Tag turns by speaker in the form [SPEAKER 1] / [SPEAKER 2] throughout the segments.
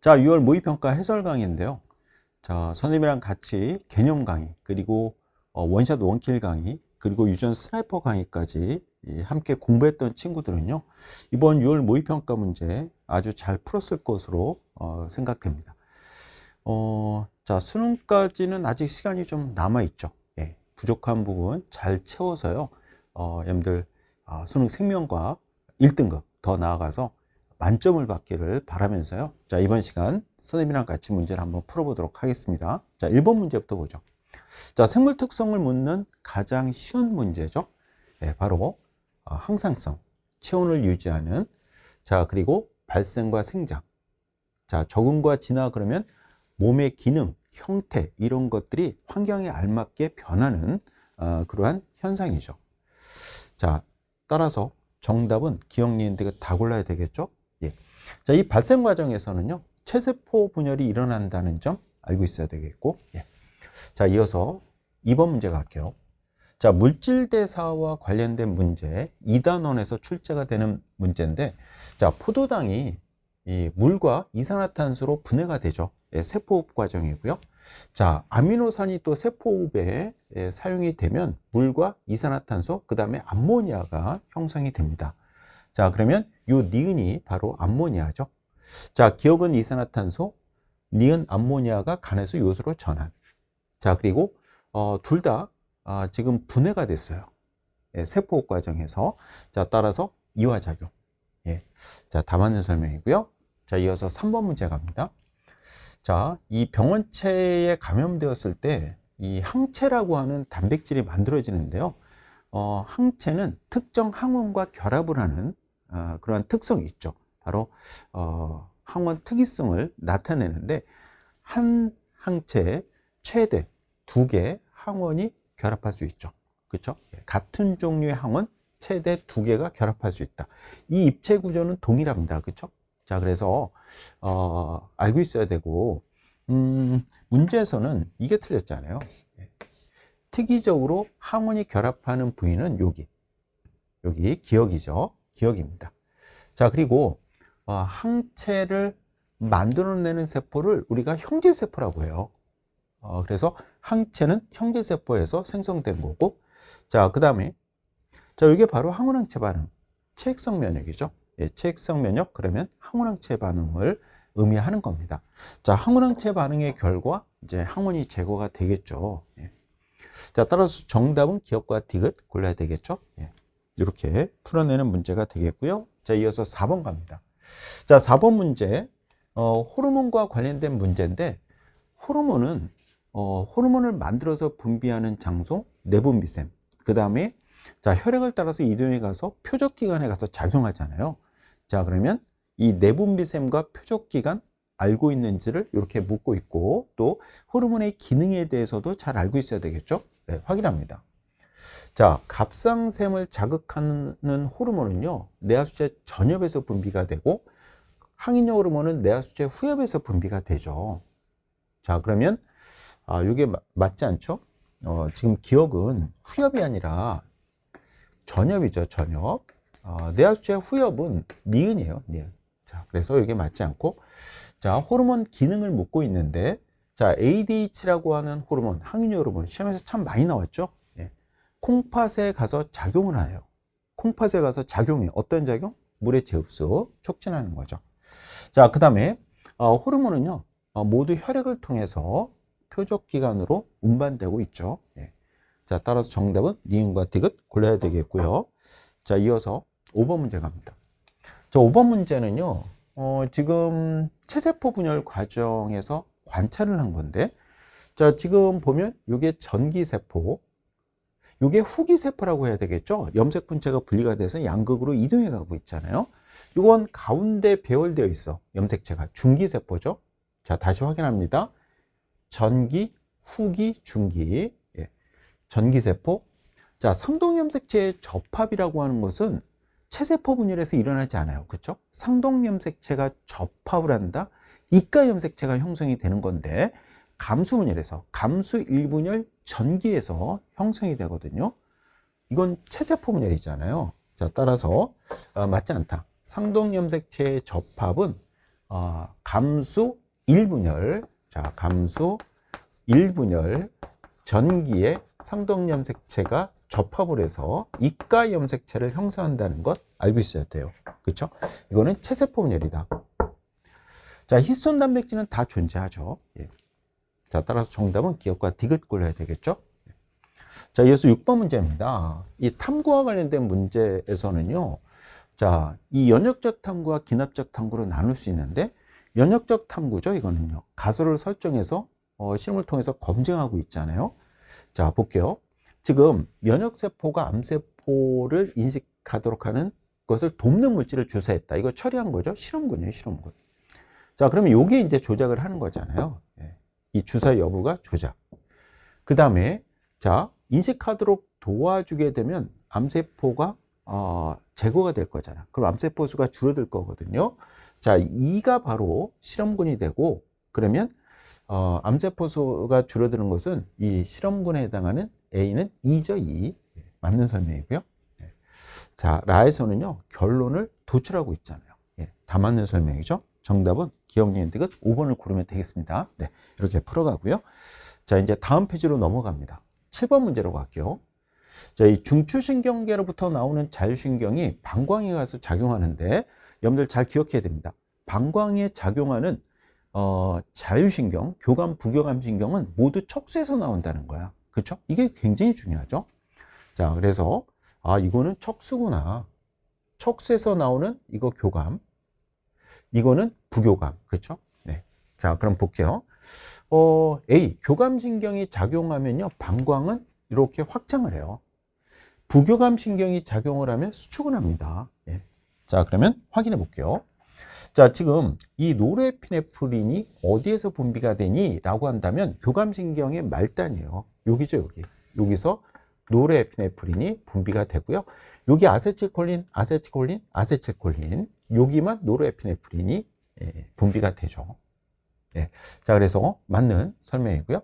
[SPEAKER 1] 자, 6월 모의평가 해설 강의인데요. 자, 선생님이랑 같이 개념 강의, 그리고 원샷 원킬 강의, 그리고 유전 스나이퍼 강의까지 함께 공부했던 친구들은요, 이번 6월 모의평가 문제 아주 잘 풀었을 것으로 생각됩니다. 자, 수능까지는 아직 시간이 좀 남아있죠. 예, 부족한 부분 잘 채워서요, 여러분들 수능 생명과 1등급 더 나아가서 만점을 받기를 바라면서요. 자, 이번 시간 선생님이랑 같이 문제를 한번 풀어보도록 하겠습니다. 자, 1번 문제부터 보죠. 자, 생물 특성을 묻는 가장 쉬운 문제죠. 예, 바로 항상성, 체온을 유지하는, 자, 그리고 발생과 생장, 자, 적응과 진화, 그러면 몸의 기능, 형태, 이런 것들이 환경에 알맞게 변하는 그러한 현상이죠. 자, 따라서 정답은 기억, 니은, 디귿 다 골라야 되겠죠? 예. 자, 이 발생 과정에서는요, 체세포 분열이 일어난다는 점 알고 있어야 되겠고, 예. 자, 이어서 2번 문제 갈게요. 자, 물질 대사와 관련된 문제, 2단원에서 출제가 되는 문제인데, 자, 포도당이 이 물과 이산화탄소로 분해가 되죠. 예, 세포호흡 과정이고요. 자, 아미노산이 또 세포호흡에 사용이 되면 물과 이산화탄소, 그 다음에 암모니아가 형성이 됩니다. 자, 그러면 요 니은이 바로 암모니아죠. 자, 기억은 이산화탄소, 니은 암모니아가 간에서 요소로 전환. 자, 그리고 둘 다 지금 분해가 됐어요. 예, 세포호흡 과정에서. 자, 따라서 이화작용. 예. 자, 다 맞는 설명이고요. 자, 이어서 3번 문제 갑니다. 자, 이 병원체에 감염되었을 때 이 항체라고 하는 단백질이 만들어지는데요. 항체는 특정 항원과 결합을 하는 그러한 특성이 있죠. 바로 항원 특이성을 나타내는데, 한 항체에 최대 2개 항원이 결합할 수 있죠. 그렇죠? 같은 종류의 항원 최대 2개가 결합할 수 있다. 이 입체 구조는 동일합니다. 그렇죠? 자, 그래서 알고 있어야 되고, 문제에서는 이게 틀렸잖아요. 특이적으로 항원이 결합하는 부위는 여기 기억이죠. 기억입니다. 자, 그리고 항체를 만들어내는 세포를 우리가 형질세포라고 해요. 그래서 항체는 형질세포에서 생성된 거고, 자, 그 다음에 자, 이게 바로 항원항체 반응, 체액성 면역이죠. 예, 체액성 면역, 그러면 항원항체 반응을 의미하는 겁니다. 자, 항원항체 반응의 결과 이제 항원이 제거가 되겠죠. 예. 자, 따라서 정답은 기억과 디귿 골라야 되겠죠. 예. 이렇게 풀어내는 문제가 되겠고요. 자, 이어서 4번 갑니다. 자, 4번 문제, 호르몬과 관련된 문제인데, 호르몬은 호르몬을 만들어서 분비하는 장소, 내분비샘. 그 다음에 자, 혈액을 따라서 이동해 가서 표적기관에 가서 작용하잖아요. 자, 그러면 이 내분비샘과 표적기관 알고 있는지를 이렇게 묻고 있고, 또 호르몬의 기능에 대해서도 잘 알고 있어야 되겠죠. 네, 확인합니다. 자, 갑상샘을 자극하는 호르몬은요, 뇌하수체 전엽에서 분비가 되고, 항인효 호르몬은 뇌하수체 후엽에서 분비가 되죠. 자, 그러면 이게 맞지 않죠? 지금 기억은 후엽이 아니라 전엽이죠. 전엽. 뇌하수체 후엽은 니은이에요. 니은. 자, 그래서 이게 맞지 않고, 자, 호르몬 기능을 묻고 있는데, 자, ADH라고 하는 호르몬, 항인효 호르몬 시험에서 참 많이 나왔죠. 예. 콩팥에 가서 작용을 해요. 콩팥에 가서 작용해. 어떤 작용? 물의 재흡수, 촉진하는 거죠. 자, 그 다음에 호르몬은요, 모두 혈액을 통해서 표적기관으로 운반되고 있죠. 예. 자, 따라서 정답은 니은과 디귿 골라야 되겠고요. 자, 이어서 5번 문제 갑니다. 자, 5번 문제는요, 지금 체세포 분열 과정에서 관찰을 한 건데, 자, 지금 보면 이게 전기세포, 이게 후기세포라고 해야 되겠죠. 염색 분체가 분리가 돼서 양극으로 이동해 가고 있잖아요. 이건 가운데 배열되어 있어. 염색체가 중기세포죠. 자, 다시 확인합니다. 전기, 후기, 중기. 예. 전기세포. 자, 상동염색체의 접합이라고 하는 것은 체세포 분열에서 일어나지 않아요. 그렇죠? 상동염색체가 접합을 한다. 이가염색체가 형성이 되는 건데, 감수분열에서, 감수 1분열 전기에서 형성이 되거든요. 이건 체세포 분열이잖아요. 자, 따라서 맞지 않다. 상동염색체의 접합은 감수 1분열, 자, 감수 1분열 전기에 상동 염색체가 접합을 해서 이가 염색체를 형성한다는 것 알고 있어야 돼요. 그렇죠? 이거는 체세포 분열이다. 자, 히스톤 단백질은 다 존재하죠. 예. 자, 따라서 정답은 기억과 디귿 골라야 되겠죠? 자, 이어서 6번 문제입니다. 이 탐구와 관련된 문제에서는요, 자, 이 연역적 탐구와 기납적 탐구로 나눌 수 있는데, 연역적 탐구죠, 이거는요. 가설을 설정해서 실험을 통해서 검증하고 있잖아요. 자, 볼게요. 지금 면역세포가 암세포를 인식하도록 하는 것을 돕는 물질을 주사했다. 이거 처리한 거죠. 실험군이에요, 실험군. 자, 그러면 요게 이제 조작을 하는 거잖아요. 이 주사 여부가 조작. 그 다음에, 자, 인식하도록 도와주게 되면 암세포가 제거가 될 거잖아. 그럼 암세포 수가 줄어들 거거든요. 자, 이가 바로 실험군이 되고, 그러면 암세포 수가 줄어드는 것은 이 실험군에 해당하는 A는 2죠, 2. 맞는 설명이고요. 자, 라에서는요, 결론을 도출하고 있잖아요. 다 맞는 설명이죠. 정답은 기억니은 디귿 5번을 고르면 되겠습니다. 네, 이렇게 풀어가고요. 자, 이제 다음 페이지로 넘어갑니다. 7번 문제로 갈게요. 자, 이 중추신경계로부터 나오는 자율신경이 방광에 가서 작용하는데, 여러분들 잘 기억해야 됩니다. 방광에 작용하는 자율신경, 교감, 부교감신경은 모두 척수에서 나온다는 거야. 그렇죠? 이게 굉장히 중요하죠. 자, 그래서 이거는 척수구나. 척수에서 나오는 이거 교감, 이거는 부교감. 그렇죠? 네. 자, 그럼 볼게요. A, 교감신경이 작용하면요, 방광은 이렇게 확장을 해요. 부교감신경이 작용을 하면 수축을 합니다. 예. 자, 그러면 확인해 볼게요. 자, 지금 이 노르에피네프린이 어디에서 분비가 되니? 라고 한다면 교감신경의 말단이에요. 여기죠, 여기. 여기서 노르에피네프린이 분비가 되고요. 여기 아세틸콜린, 아세틸콜린, 아세틸콜린. 여기만 노르에피네프린이 분비가 되죠. 예. 자, 그래서 맞는 설명이고요.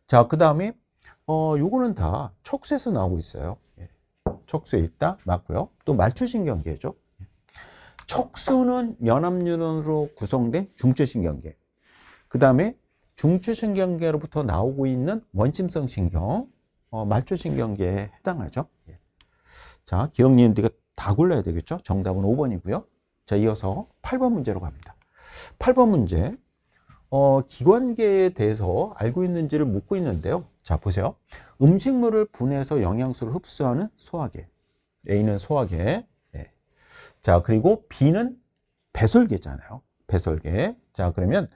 [SPEAKER 1] 자, 그 다음에 요거는 다 척수에서 나오고 있어요. 예. 척수에 있다, 맞고요. 또 말초신경계죠. 척수는 연합뉴런으로 구성된 중추신경계. 그 다음에 중추신경계로부터 나오고 있는 원심성 신경, 말초신경계에 해당하죠. 예. 자, 기억 니은 디귿 다 골라야 되겠죠. 정답은 5번이고요. 자, 이어서 8번 문제로 갑니다. 8번 문제. 기관계에 대해서 알고 있는지를 묻고 있는데요. 자, 보세요. 음식물을 분해해서 영양소를 흡수하는 소화계. A는 소화계. 네. 자, 그리고 B는 배설계잖아요. 배설계. 자, 그러면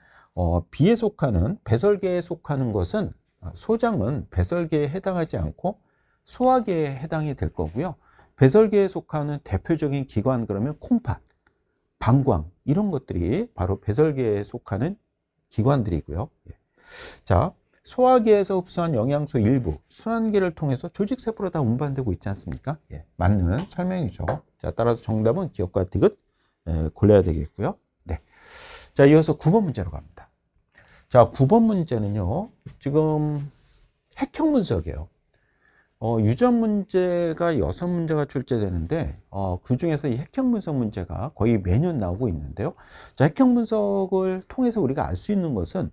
[SPEAKER 1] B에 속하는, 배설계에 속하는 것은 소장은 배설계에 해당하지 않고 소화계에 해당이 될 거고요. 배설계에 속하는 대표적인 기관 그러면 콩팥, 방광 이런 것들이 바로 배설계에 속하는 기관들이고요. 자, 소화기에서 흡수한 영양소 일부 순환기를 통해서 조직세포로 다 운반되고 있지 않습니까? 예, 맞는 설명이죠. 자, 따라서 정답은 기억과 디귿 골라야 되겠고요. 네. 자, 이어서 9번 문제로 갑니다. 자, 9번 문제는요, 지금 핵형 분석이에요. 유전 문제가 6문제가 출제되는데 그 중에서 이 핵형 분석 문제가 거의 매년 나오고 있는데요. 자, 핵형 분석을 통해서 우리가 알 수 있는 것은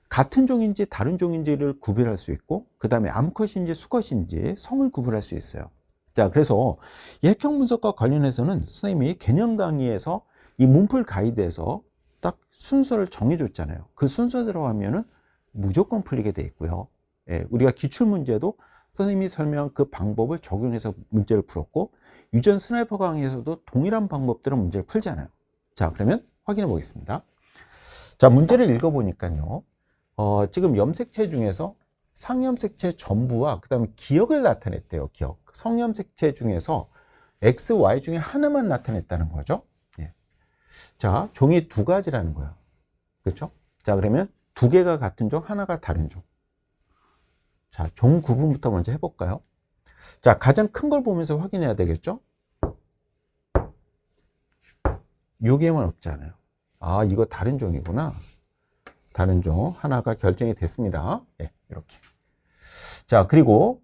[SPEAKER 1] 같은 종인지 다른 종인지를 구별할 수 있고, 그 다음에 암컷인지 수컷인지 성을 구별할 수 있어요. 자, 그래서 이 핵형 분석과 관련해서는 선생님이 개념 강의에서 이 문풀 가이드에서 딱 순서를 정해줬잖아요. 그 순서대로 하면은 무조건 풀리게 돼 있고요. 예, 우리가 기출문제도 선생님이 설명한 그 방법을 적용해서 문제를 풀었고, 유전 스나이퍼 강의에서도 동일한 방법대로 문제를 풀잖아요. 자, 그러면 확인해 보겠습니다. 자, 문제를 읽어보니까요. 지금 염색체 중에서 상염색체 전부와 그 다음에 기억을 나타냈대요. 기억. 성염색체 중에서 X, Y 중에 하나만 나타냈다는 거죠. 예. 자, 종이 두 가지라는 거예요. 그렇죠? 자, 그러면 두 개가 같은 종, 하나가 다른 종. 자, 종 구분부터 먼저 해볼까요? 자, 가장 큰 걸 보면서 확인해야 되겠죠? 요게만 없잖아요. 아, 이거 다른 종이구나. 다른 종 하나가 결정이 됐습니다. 네, 이렇게. 자, 그리고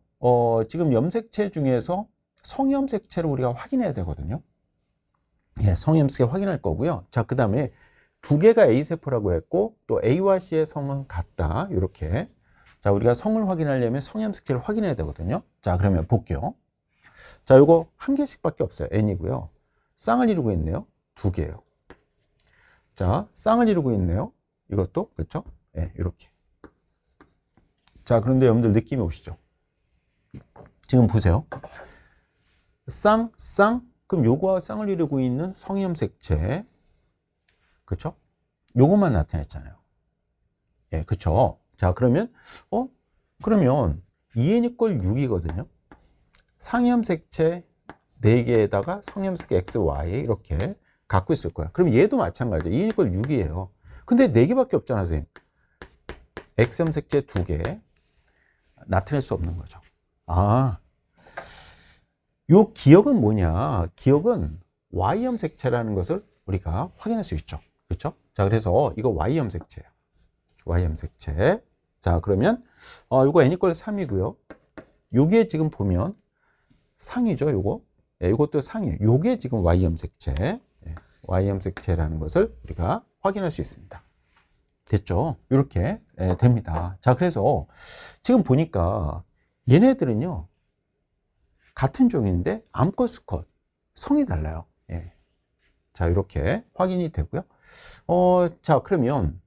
[SPEAKER 1] 지금 염색체 중에서 성염색체를 우리가 확인해야 되거든요. 예, 성염색체 확인할 거고요. 자, 그 다음에 두 개가 A세포라고 했고 또 A와 C의 성은 같다. 이렇게. 자, 우리가 성을 확인하려면 성염색체를 확인해야 되거든요. 자, 그러면 볼게요. 자, 요거 한 개씩밖에 없어요. N이고요. 쌍을 이루고 있네요. 두 개예요. 자, 쌍을 이루고 있네요. 이것도 그렇죠? 예, 이렇게. 자, 그런데 여러분들 느낌이 오시죠? 지금 보세요. 쌍, 그럼 요거와 쌍을 이루고 있는 성염색체, 그쵸? 요것만 나타냈잖아요. 예, 그쵸? 자, 그러면, 그러면 2n = 6이거든요. 상염색체 4개에다가 성염색체 x, y 이렇게 갖고 있을 거야. 그럼 얘도 마찬가지죠. 2n = 6이에요. 근데 4개밖에 없잖아, 선생님. X염색체 2개 나타낼 수 없는 거죠. 아, 요 기억은 뭐냐? 기억은 Y염색체라는 것을 우리가 확인할 수 있죠. 그렇죠? 자, 그래서 이거 Y염색체예요. Y염색체. 자, 그러면 요거 N = 3이고요. 요게 지금 보면 상이죠, 요거. 예, 요것도 상이에요. 요게 지금 Y염색체. 예, Y염색체라는 것을 우리가 확인할 수 있습니다. 됐죠? 이렇게 됩니다. 자, 그래서 지금 보니까 얘네들은요 같은 종인데 암컷, 수컷 성이 달라요. 예. 자, 이렇게 확인이 되고요. 자, 그러면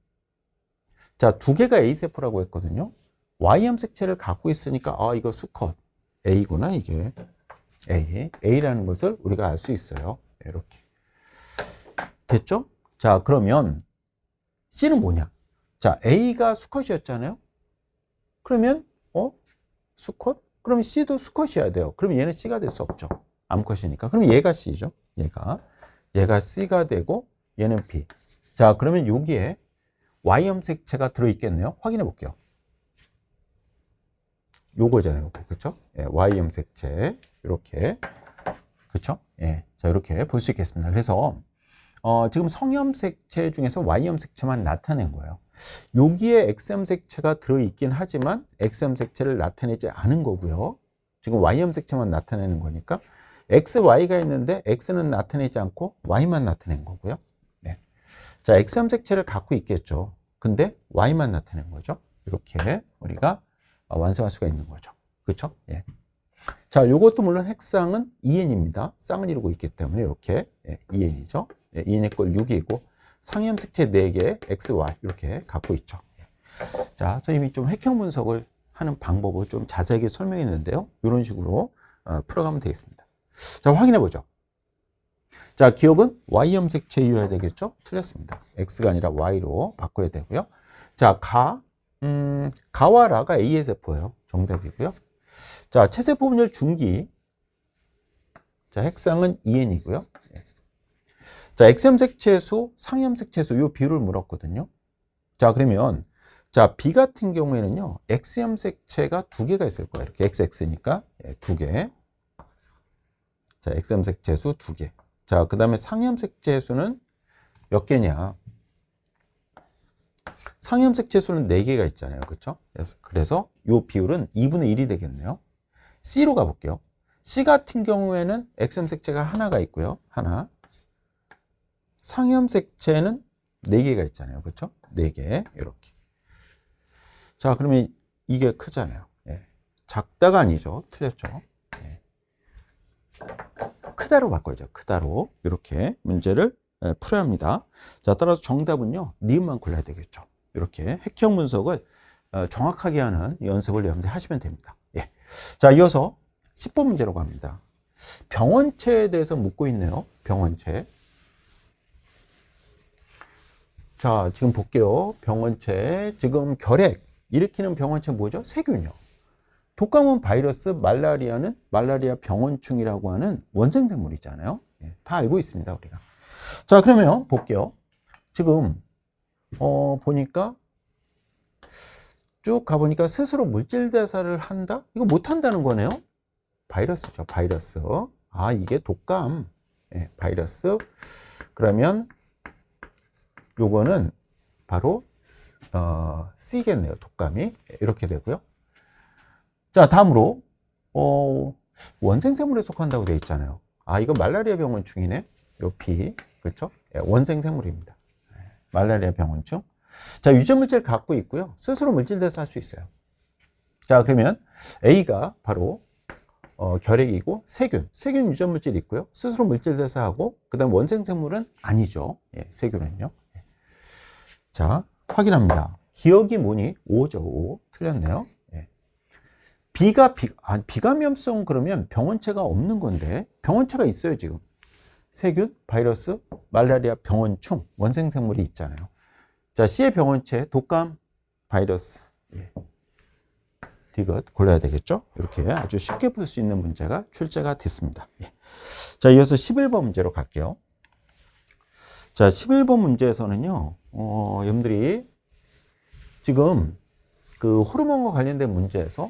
[SPEAKER 1] 자, 두 개가 A세포라고 했거든요. Y염색체를 갖고 있으니까 이거 수컷 A구나, 이게 A라는 것을 우리가 알 수 있어요. 이렇게 됐죠? 자, 그러면 C는 뭐냐? 자, A가 수컷이었잖아요. 그러면 수컷? 그럼 C도 수컷이어야 돼요. 그럼 얘는 C가 될 수 없죠. 암컷이니까. 그럼 얘가 C죠. 얘가 C가 되고 얘는 B. 자, 그러면 여기에 Y염색체가 들어있겠네요. 확인해 볼게요. 요거잖아요. 요거. 그렇죠? 예, Y염색체 이렇게. 그렇죠? 예. 자, 이렇게 볼 수 있겠습니다. 그래서 지금 성염색체 중에서 Y염색체만 나타낸 거예요. 여기에 X염색체가 들어있긴 하지만 X염색체를 나타내지 않은 거고요. 지금 Y염색체만 나타내는 거니까 X, Y가 있는데 X는 나타내지 않고 Y만 나타낸 거고요. 네. 자, X염색체를 갖고 있겠죠. 근데 Y만 나타낸 거죠. 이렇게 우리가 완성할 수가 있는 거죠. 그렇죠? 예. 자, 요것도 물론 핵쌍은 2n입니다. 쌍을 이루고 있기 때문에 이렇게 2n이죠. 2n = 6이고 상염색체 4개 x, y 이렇게 갖고 있죠. 자, 선생님이 좀 핵형 분석을 하는 방법을 좀 자세하게 설명했는데요. 이런 식으로 풀어가면 되겠습니다. 자, 확인해 보죠. 자, 기억은 Y염색체여야 되겠죠? 틀렸습니다. X가 아니라 Y로 바꿔야 되고요. 자, 가와 라가 A의 세포예요. 정답이고요. 자, 체세포 분열 중기. 자, 핵쌍은 2n이고요. 자, X염색체 수, 상염색체 수, 요 비율을 물었거든요. 자, 그러면, 자, B 같은 경우에는요, X염색체가 2개가 있을 거예요. 이렇게 XX니까 2개. 자, X염색체 수 2개. 자, 그 다음에 상염색체 수는 몇 개냐? 상염색체 수는 4개가 있잖아요. 그렇죠? 그래서 요 비율은 2분의 1이 되겠네요. C로 가볼게요. C 같은 경우에는 X염색체가 하나가 있고요. 하나. 상염색체는 4개가 있잖아요. 그렇죠? 4개. 이렇게. 자, 그러면 이게 크잖아요. 예. 작다가 아니죠. 틀렸죠. 예. 크다로 바꿔야죠. 크다로. 이렇게 문제를 풀어야 합니다. 자, 따라서 정답은요. 니은만 골라야 되겠죠. 이렇게 핵형 분석을 정확하게 하는 연습을 여러분들 하시면 됩니다. 예. 자, 이어서 10번 문제로 갑니다. 병원체에 대해서 묻고 있네요. 병원체. 자, 지금 볼게요. 병원체. 지금 결핵 일으키는 병원체 뭐죠? 세균이요. 독감은 바이러스, 말라리아는 말라리아 병원충이라고 하는 원생생물이잖아요. 예, 다 알고 있습니다, 우리가. 자, 그러면 볼게요. 지금 보니까 쭉 가보니까 스스로 물질 대사를 한다? 이거 못 한다는 거네요. 바이러스죠, 바이러스. 아, 이게 독감. 예, 바이러스. 그러면 요거는 바로 C겠네요. 독감이. 이렇게 되고요. 자, 다음으로 원생생물에 속한다고 되어 있잖아요. 아, 이거 말라리아 병원충이네. 요 B. 그렇죠? 예, 원생생물입니다. 말라리아 병원충. 자, 유전 물질을 갖고 있고요. 스스로 물질 대사할 수 있어요. 자, 그러면 A가 바로 결핵이고 세균 유전 물질이 있고요. 스스로 물질 대사하고 그다음 원생 생물은 아니죠. 예, 세균은요. 자, 확인합니다. 기억이 뭐니? 5죠. 5. 틀렸네요. 예. 비감염성 그러면 병원체가 없는 건데 병원체가 있어요, 지금. 세균, 바이러스, 말라리아 병원충, 원생 생물이 있잖아요. 자, C의 병원체, 독감, 바이러스. 예. 디귿 골라야 되겠죠? 이렇게 아주 쉽게 풀 수 있는 문제가 출제가 됐습니다. 예. 자, 이어서 11번 문제로 갈게요. 자, 11번 문제에서는요, 여러분들이 지금 그 호르몬과 관련된 문제에서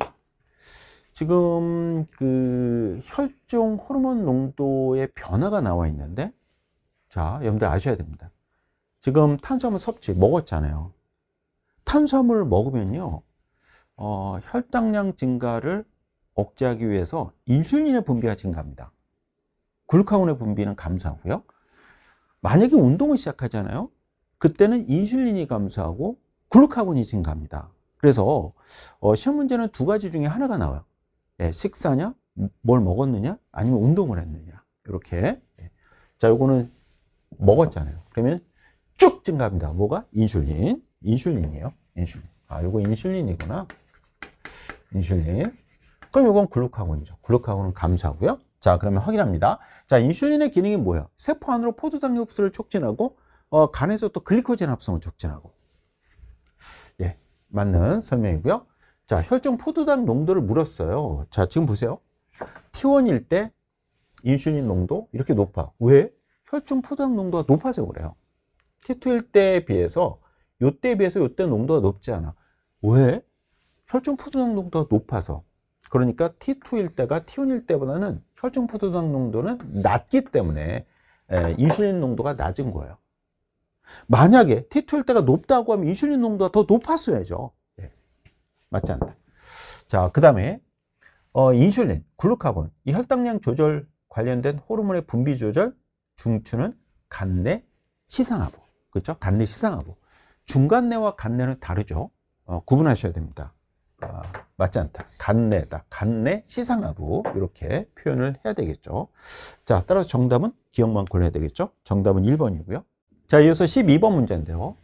[SPEAKER 1] 지금 그 혈중 호르몬 농도의 변화가 나와 있는데, 자, 여러분들 아셔야 됩니다. 지금 탄수화물 섭취 먹었잖아요. 탄수화물을 먹으면요, 혈당량 증가를 억제하기 위해서 인슐린의 분비가 증가합니다. 글루카곤의 분비는 감소하고요. 만약에 운동을 시작하잖아요. 그때는 인슐린이 감소하고 글루카곤이 증가합니다. 그래서 시험 문제는 두 가지 중에 하나가 나와요. 예, 식사냐, 뭘 먹었느냐, 아니면 운동을 했느냐. 이렇게. 예. 자, 요거는 먹었잖아요. 그러면 쭉 증가합니다. 뭐가? 인슐린이에요. 인슐린. 아, 요거 인슐린이구나. 인슐린. 그럼 이건 글루카곤이죠. 글루카곤은 감소하고요. 자, 그러면 확인합니다. 자, 인슐린의 기능이 뭐예요? 세포 안으로 포도당 흡수를 촉진하고 간에서 또 글리코젠 합성을 촉진하고. 예, 맞는 설명이고요. 자, 혈중 포도당 농도를 물었어요. 자, 지금 보세요. T1일 때 인슐린 농도 이렇게 높아. 왜? 혈중 포도당 농도가 높아서 그래요. T2일 때에 비해서 요때에 비해서 요때 농도가 높지 않아. 왜? 혈중 포도당 농도가 높아서. 그러니까 T2일 때가 T1일 때보다는 혈중 포도당 농도는 낮기 때문에 인슐린 농도가 낮은 거예요. 만약에 T2일 때가 높다고 하면 인슐린 농도가 더 높았어야죠. 예. 맞지 않다. 자, 그 다음에 인슐린, 글루카곤, 이 혈당량 조절 관련된 호르몬의 분비 조절 중추는 간내, 시상하부. 그렇죠? 간내, 시상하부. 중간내와 간내는 다르죠. 구분하셔야 됩니다. 맞지 않다. 간내다. 간내, 시상하부. 이렇게 표현을 해야 되겠죠. 자, 따라서 정답은 기억만 골라야 되겠죠. 정답은 1번이고요. 자, 이어서 12번 문제인데요.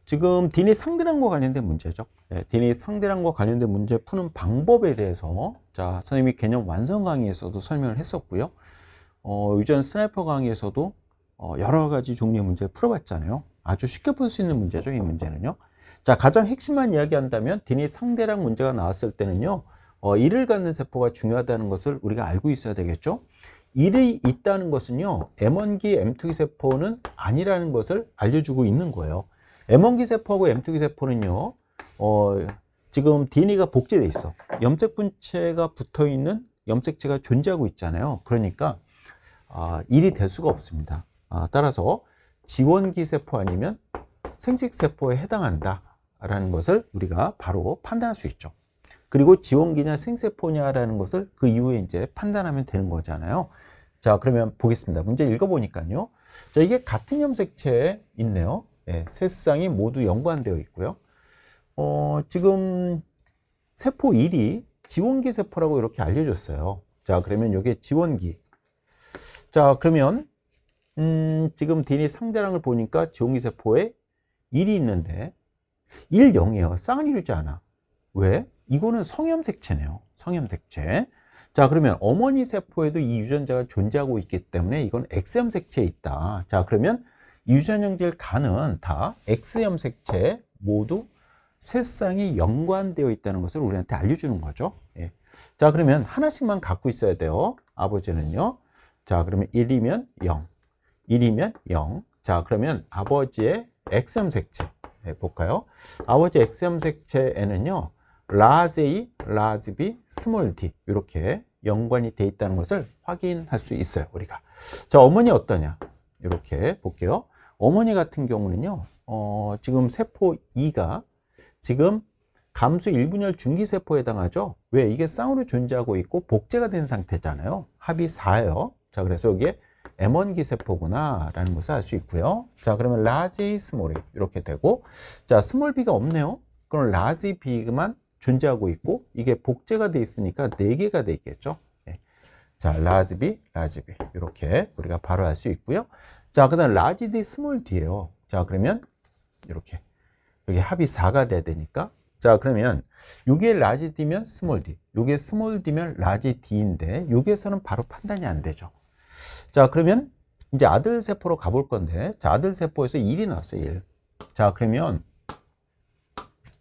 [SPEAKER 1] 지금 디니 상대량과 관련된 문제죠. 네, 디니 상대량과 관련된 문제 푸는 방법에 대해서 자, 선생님이 개념 완성 강의에서도 설명을 했었고요. 유전 스나이퍼 강의에서도 여러 가지 종류의 문제를 풀어봤잖아요. 아주 쉽게 풀 수 있는 문제죠, 이 문제는요. 자, 가장 핵심만 이야기한다면 디니 상대량 문제가 나왔을 때는요, 1을 갖는 세포가 중요하다는 것을 우리가 알고 있어야 되겠죠. 1이 있다는 것은요, M1기, M2기 세포는 아니라는 것을 알려주고 있는 거예요. M1기 세포하고 M2기 세포는요, 지금 DNA가 복제돼 있어. 염색 분체가 붙어 있는 염색체가 존재하고 있잖아요. 그러니까 1이 될 수가 없습니다. 따라서 지원기 세포 아니면 생식 세포에 해당한다라는 것을 우리가 바로 판단할 수 있죠. 그리고 지원기냐 생세포냐라는 것을 그 이후에 이제 판단하면 되는 거잖아요. 자, 그러면 보겠습니다. 문제 읽어보니까요. 자, 이게 같은 염색체에 있네요. 예, 세 쌍이 모두 연관되어 있고요. 지금 세포 1이 지원기 세포라고 이렇게 알려줬어요. 자, 그러면 이게 지원기. 자, 그러면 지금 DNA 상대량을 보니까 지원기 세포에 1이 있는데 1, 0이에요. 쌍을 이루지 않아. 왜? 이거는 성염색체네요. 성염색체. 자, 그러면 어머니 세포에도 이 유전자가 존재하고 있기 때문에 이건 X염색체에 있다. 자, 그러면 유전형질 간은 다 X염색체 모두 세 쌍이 연관되어 있다는 것을 우리한테 알려주는 거죠. 예. 자, 그러면 하나씩만 갖고 있어야 돼요. 아버지는요. 자, 그러면 1이면 0. 1이면 0. 자, 그러면 아버지의 X염색체. 네, 볼까요? 아버지 X염색체에는요. 라지 A, 라지 B, 스몰 d 이렇게 연관이 되어 있다는 것을 확인할 수 있어요, 우리가. 자, 어머니 어떠냐? 이렇게 볼게요. 어머니 같은 경우는요. 지금 세포 2가 지금 감수 1분열 중기세포에 해당하죠. 왜? 이게 쌍으로 존재하고 있고 복제가 된 상태잖아요. 합이 4예요. 자, 그래서 여기에 M1기 세포구나 라는 것을 알 수 있고요. 자, 그러면 large, small이 이렇게 되고, 자, small b가 없네요. 그럼 large b만 존재하고 있고, 이게 복제가 돼 있으니까 4개가 돼 있겠죠. 네. 자, large b, 이렇게 우리가 바로 알 수 있고요. 자, 그 다음 large d, small d예요. 자, 그러면 이렇게 여기 합이 4가 돼야 되니까, 자, 그러면 요게 large d면 small d, 요게 small d면 large d인데 여기에서는 바로 판단이 안 되죠. 자, 그러면 이제 아들 세포로 가볼 건데, 자, 아들 세포에서 1이 나왔어요. 1. 자, 그러면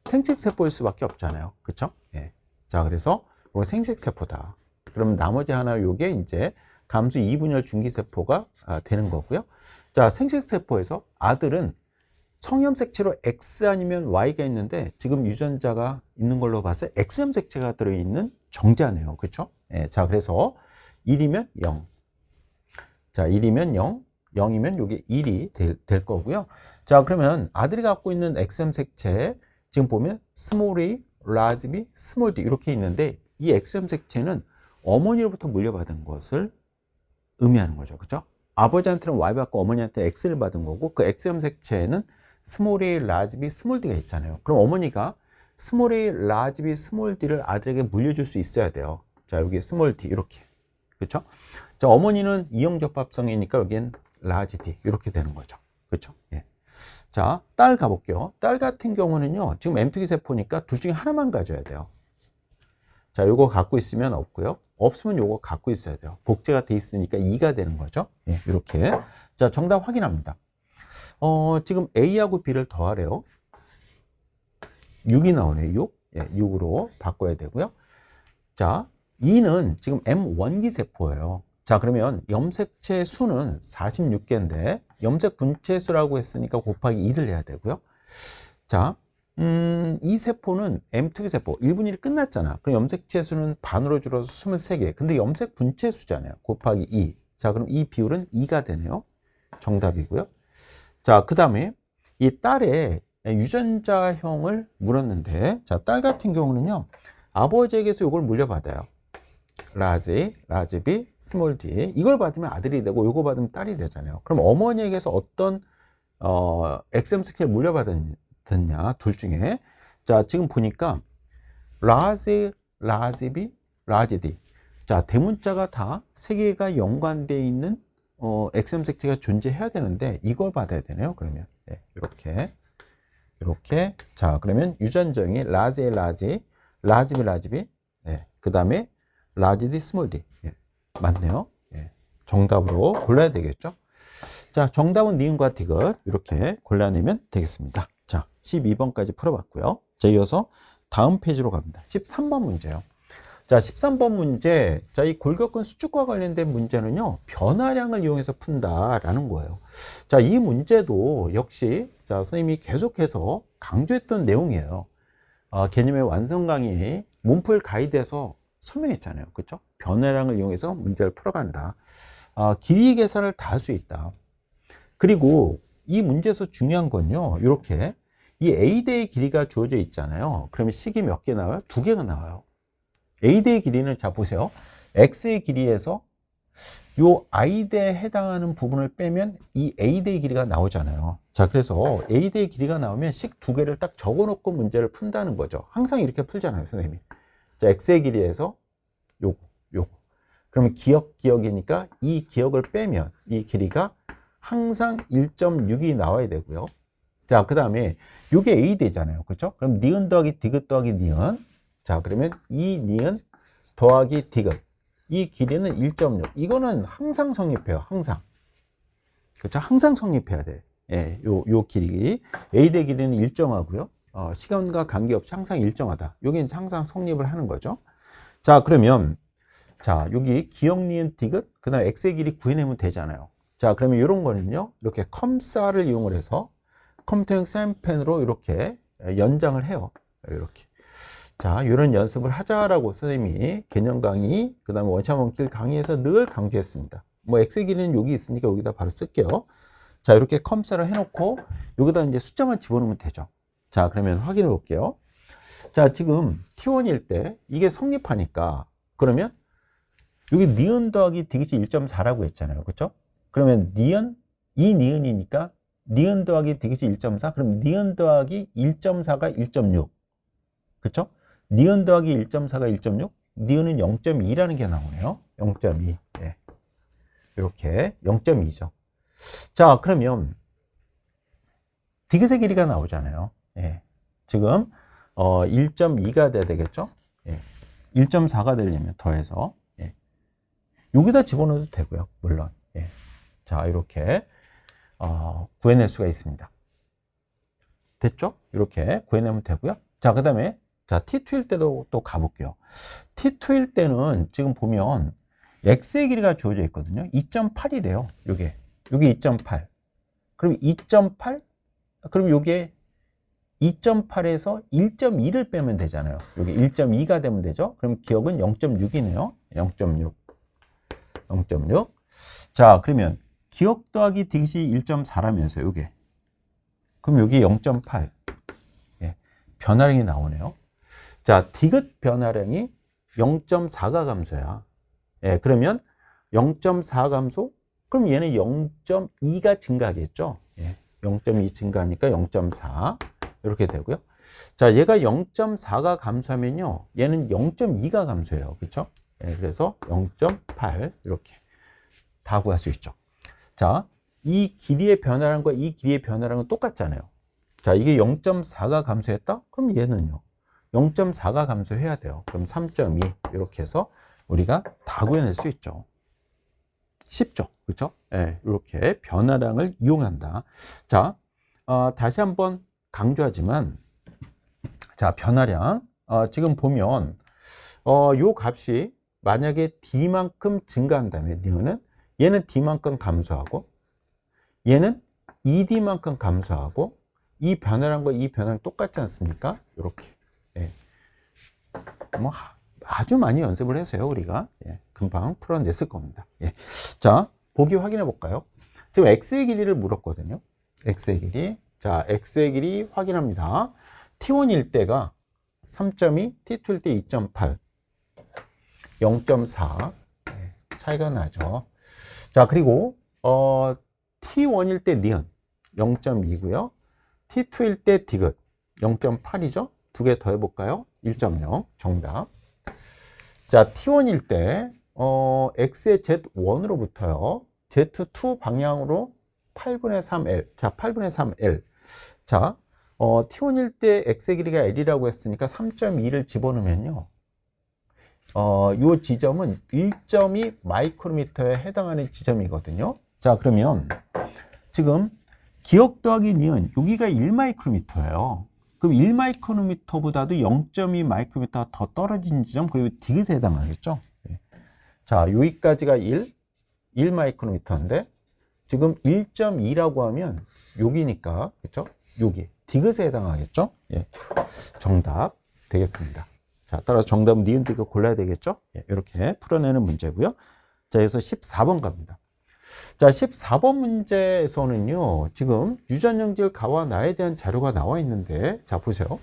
[SPEAKER 1] 생식 세포일 수밖에 없잖아요. 그쵸? 예. 자, 그래서 이거 생식 세포다. 그럼 나머지 하나 요게 이제 감수 2분열 중기 세포가 되는 거고요. 자, 생식 세포에서 아들은 성염색체로 X 아니면 Y가 있는데 지금 유전자가 있는 걸로 봐서 X염색체가 들어있는 정자네요. 그렇죠? 예, 자, 그래서 1이면 0. 자, 1이면 0, 0이면 요게 1이 될 거고요. 자, 그러면 아들이 갖고 있는 X염색체 지금 보면 small a, large b, small d 이렇게 있는데 이 X염색체는 어머니로부터 물려받은 것을 의미하는 거죠. 그렇죠? 아버지한테는 Y 받고 어머니한테 X를 받은 거고 그 X염색체는 스몰 a, 라지 b, 스몰 d가 있잖아요. 그럼 어머니가 스몰 a, 라지 b, 스몰 d를 아들에게 물려줄 수 있어야 돼요. 자, 여기 스몰 d 이렇게. 그렇죠? 자, 어머니는 이형접합성이니까 여기엔 라지 d 이렇게 되는 거죠. 그렇죠? 예. 자, 딸 가볼게요. 딸 같은 경우는요. 지금 M2기 세포니까 둘 중에 하나만 가져야 돼요. 자, 요거 갖고 있으면 없고요. 없으면 요거 갖고 있어야 돼요. 복제가 돼 있으니까 2가 되는 거죠. 예, 이렇게. 자, 정답 확인합니다. 지금 A하고 B를 더하래요. 6이 나오네요. 6. 예, 6으로 바꿔야 되고요. 자, 2는 지금 M1기 세포예요. 자, 그러면 염색체 수는 46개인데 염색 분체 수라고 했으니까 곱하기 2를 해야 되고요. 자, 이 세포는 M2기 세포 1분의 1이 끝났잖아. 그럼 염색체 수는 반으로 줄어서 23개. 근데 염색 분체 수잖아요. 곱하기 2. 자, 그럼 이 비율은 2가 되네요. 정답이고요. 자, 그 다음에 이 딸의 유전자형을 물었는데, 자, 딸 같은 경우는요, 아버지에게서 이걸 물려받아요. 라지 B, 스몰 d. 이걸 받으면 아들이 되고, 이거 받으면 딸이 되잖아요. 그럼 어머니에게서 어떤, XM 스킬을 물려받았느냐, 둘 중에. 자, 지금 보니까, 라지 B, 라지 D. 자, 대문자가 다 세 개가 연관되어 있는 X염색체가 존재해야 되는데 이걸 받아야 되네요. 그러면 네, 이렇게 자, 그러면 유전자형이 라지 B, 네, 그 다음에 라지 D, 스몰 d. 예, 맞네요. 예, 정답으로 골라야 되겠죠. 자, 정답은 니은과 디귿 이렇게 골라내면 되겠습니다. 자, 12번까지 풀어봤고요. 자, 이어서 다음 페이지로 갑니다. 13번 문제요. 자, 13번 문제. 자, 이 골격근 수축과 관련된 문제는요, 변화량을 이용해서 푼다라는 거예요. 자, 이 문제도 역시, 자, 선생님이 계속해서 강조했던 내용이에요. 개념의 완성 강의, 문풀 가이드에서 설명했잖아요. 그렇죠? 변화량을 이용해서 문제를 풀어간다. 길이 계산을 다 할 수 있다. 그리고 이 문제에서 중요한 건요, 이렇게 이 A대의 길이가 주어져 있잖아요. 그러면 식이 몇 개 나와요? 2개가 나와요. A대의 길이는, 자, 보세요. X의 길이에서 요 I대에 해당하는 부분을 빼면 이 A대의 길이가 나오잖아요. 자, 그래서 A대의 길이가 나오면 식 2개를 딱 적어 놓고 문제를 푼다는 거죠. 항상 이렇게 풀잖아요, 선생님이. 자, X의 길이에서 요거. 그러면 기억이니까 이 기억을 빼면 이 길이가 항상 1.6이 나와야 되고요. 자, 그 다음에 요게 A대잖아요. 그렇죠? 그럼 니은 더하기 디귿 더하기 니은. 자, 그러면 이 니은 더하기 디귿. 이 길이는 1.6. 이거는 항상 성립해요. 항상. 그렇죠? 항상 성립해야 돼. 예, 요 길이. A대 길이는 일정하고요. 시간과 관계없이 항상 일정하다. 여기는 항상 성립을 하는 거죠. 자, 그러면, 자, 여기 기억 니은 디귿, 그 다음에 X의 길이 구해내면 되잖아요. 자, 그러면 이런 거는요, 이렇게 컴사를 이용을 해서 컴퓨터용 사인펜으로 이렇게 연장을 해요. 이렇게. 자, 이런 연습을 하자라고 선생님이 개념 강의, 그 다음에 원샷 원킬 강의에서 늘 강조했습니다. 뭐 X의 길이는 여기 있으니까 여기다 바로 쓸게요. 자, 이렇게 컴사를 해놓고 여기다 이제 숫자만 집어넣으면 되죠. 자, 그러면 확인해 볼게요. 자, 지금 T1일 때 이게 성립하니까 그러면 여기 니은 더하기 디귿이 1.4라고 했잖아요. 그렇죠? 그러면 니은, 이 니은이니까 니은 더하기 디귿이 1.4. 그럼 니은 더하기 1.4가 1.6. 그쵸? 니은 더하기 1.4가 1.6. 니은은 0.2라는 게 나오네요. 0.2. 예. 이렇게 0.2죠. 자, 그러면 디귿의 길이가 나오잖아요. 예. 지금 1.2가 돼야 되겠죠? 예. 1.4가 되려면 더해서 예. 여기다 집어넣어도 되고요. 물론. 예. 자, 이렇게 구해낼 수가 있습니다. 됐죠? 이렇게 구해내면 되고요. 자, 그 다음에 자, T2일 때도 또 가볼게요. T2일 때는 지금 보면 X의 길이가 주어져 있거든요. 2.8이래요. 요게 2.8. 그럼 2.8? 그럼 요게 2.8에서 1.2를 빼면 되잖아요. 여기 1.2가 되면 되죠. 그럼 기억은 0.6이네요. 0.6. 0.6. 자, 그러면 기억 더하기 디귿이 1.4라면서요. 요게. 그럼 여기 0.8. 예, 변화량이 나오네요. 자, 디귿 변화량이 0.4가 감소야. 예, 그러면 0.4 감소? 그럼 얘는 0.2가 증가하겠죠. 예, 0.2 증가하니까 0.4 이렇게 되고요. 자, 얘가 0.4가 감소하면요, 얘는 0.2가 감소해요. 그렇죠? 예, 그래서 0.8 이렇게 다 구할 수 있죠. 자, 이 길이의 변화량과 이 길이의 변화량은 똑같잖아요. 자, 이게 0.4가 감소했다? 그럼 얘는요, 0.4가 감소해야 돼요. 그럼 3.2 이렇게 해서 우리가 다 구해낼 수 있죠. 쉽죠? 그렇죠? 예, 이렇게 변화량을 이용한다. 자, 다시 한번 강조하지만, 자, 변화량 지금 보면 요 값이 만약에 D만큼 증가한다면 얘는 D만큼 감소하고 얘는 ED만큼 감소하고 이 변화량과 이 변화량 똑같지 않습니까? 이렇게. 예. 뭐 아주 많이 연습을 해서요, 우리가. 예. 금방 풀어냈을 겁니다. 예. 자, 보기 확인해 볼까요? 지금 X의 길이를 물었거든요. X의 길이. 자, X의 길이 확인합니다. T1일 때가 3.2, T2일 때 2.8, 0.4 차이가 나죠. 자, 그리고 T1일 때 니은 0.2고요. T2일 때 디귿 0.8이죠. 두 개 더 해볼까요? 1.0 정답. 자, T1일 때 X의 Z1으로부터요. Z2 방향으로 8분의 3L. 자, 8분의 3L. 자, T1일 때 X의 길이가 L이라고 했으니까 3.2를 집어넣으면요. 요 지점은 1.2 마이크로미터에 해당하는 지점이거든요. 자, 그러면 지금 기억 더하기 니은 여기가 1 마이크로미터예요. 그럼 1 마이크로미터보다도 0.2 마이크로미터가 더 떨어진 지점, 그리고 디귿에 해당하겠죠. 자, 여기까지가 1 마이크로미터인데 지금 1.2라고 하면 여기니까, 그렇죠? 여기 디귿에 해당하겠죠. 예. 정답 되겠습니다. 자, 따라서 정답은 니은 디귿 골라야 되겠죠. 예, 이렇게 풀어내는 문제고요. 자, 여기서 14번 갑니다. 자, 14번 문제에서는요, 지금 유전연질 가와 나에 대한 자료가 나와 있는데, 자, 보세요.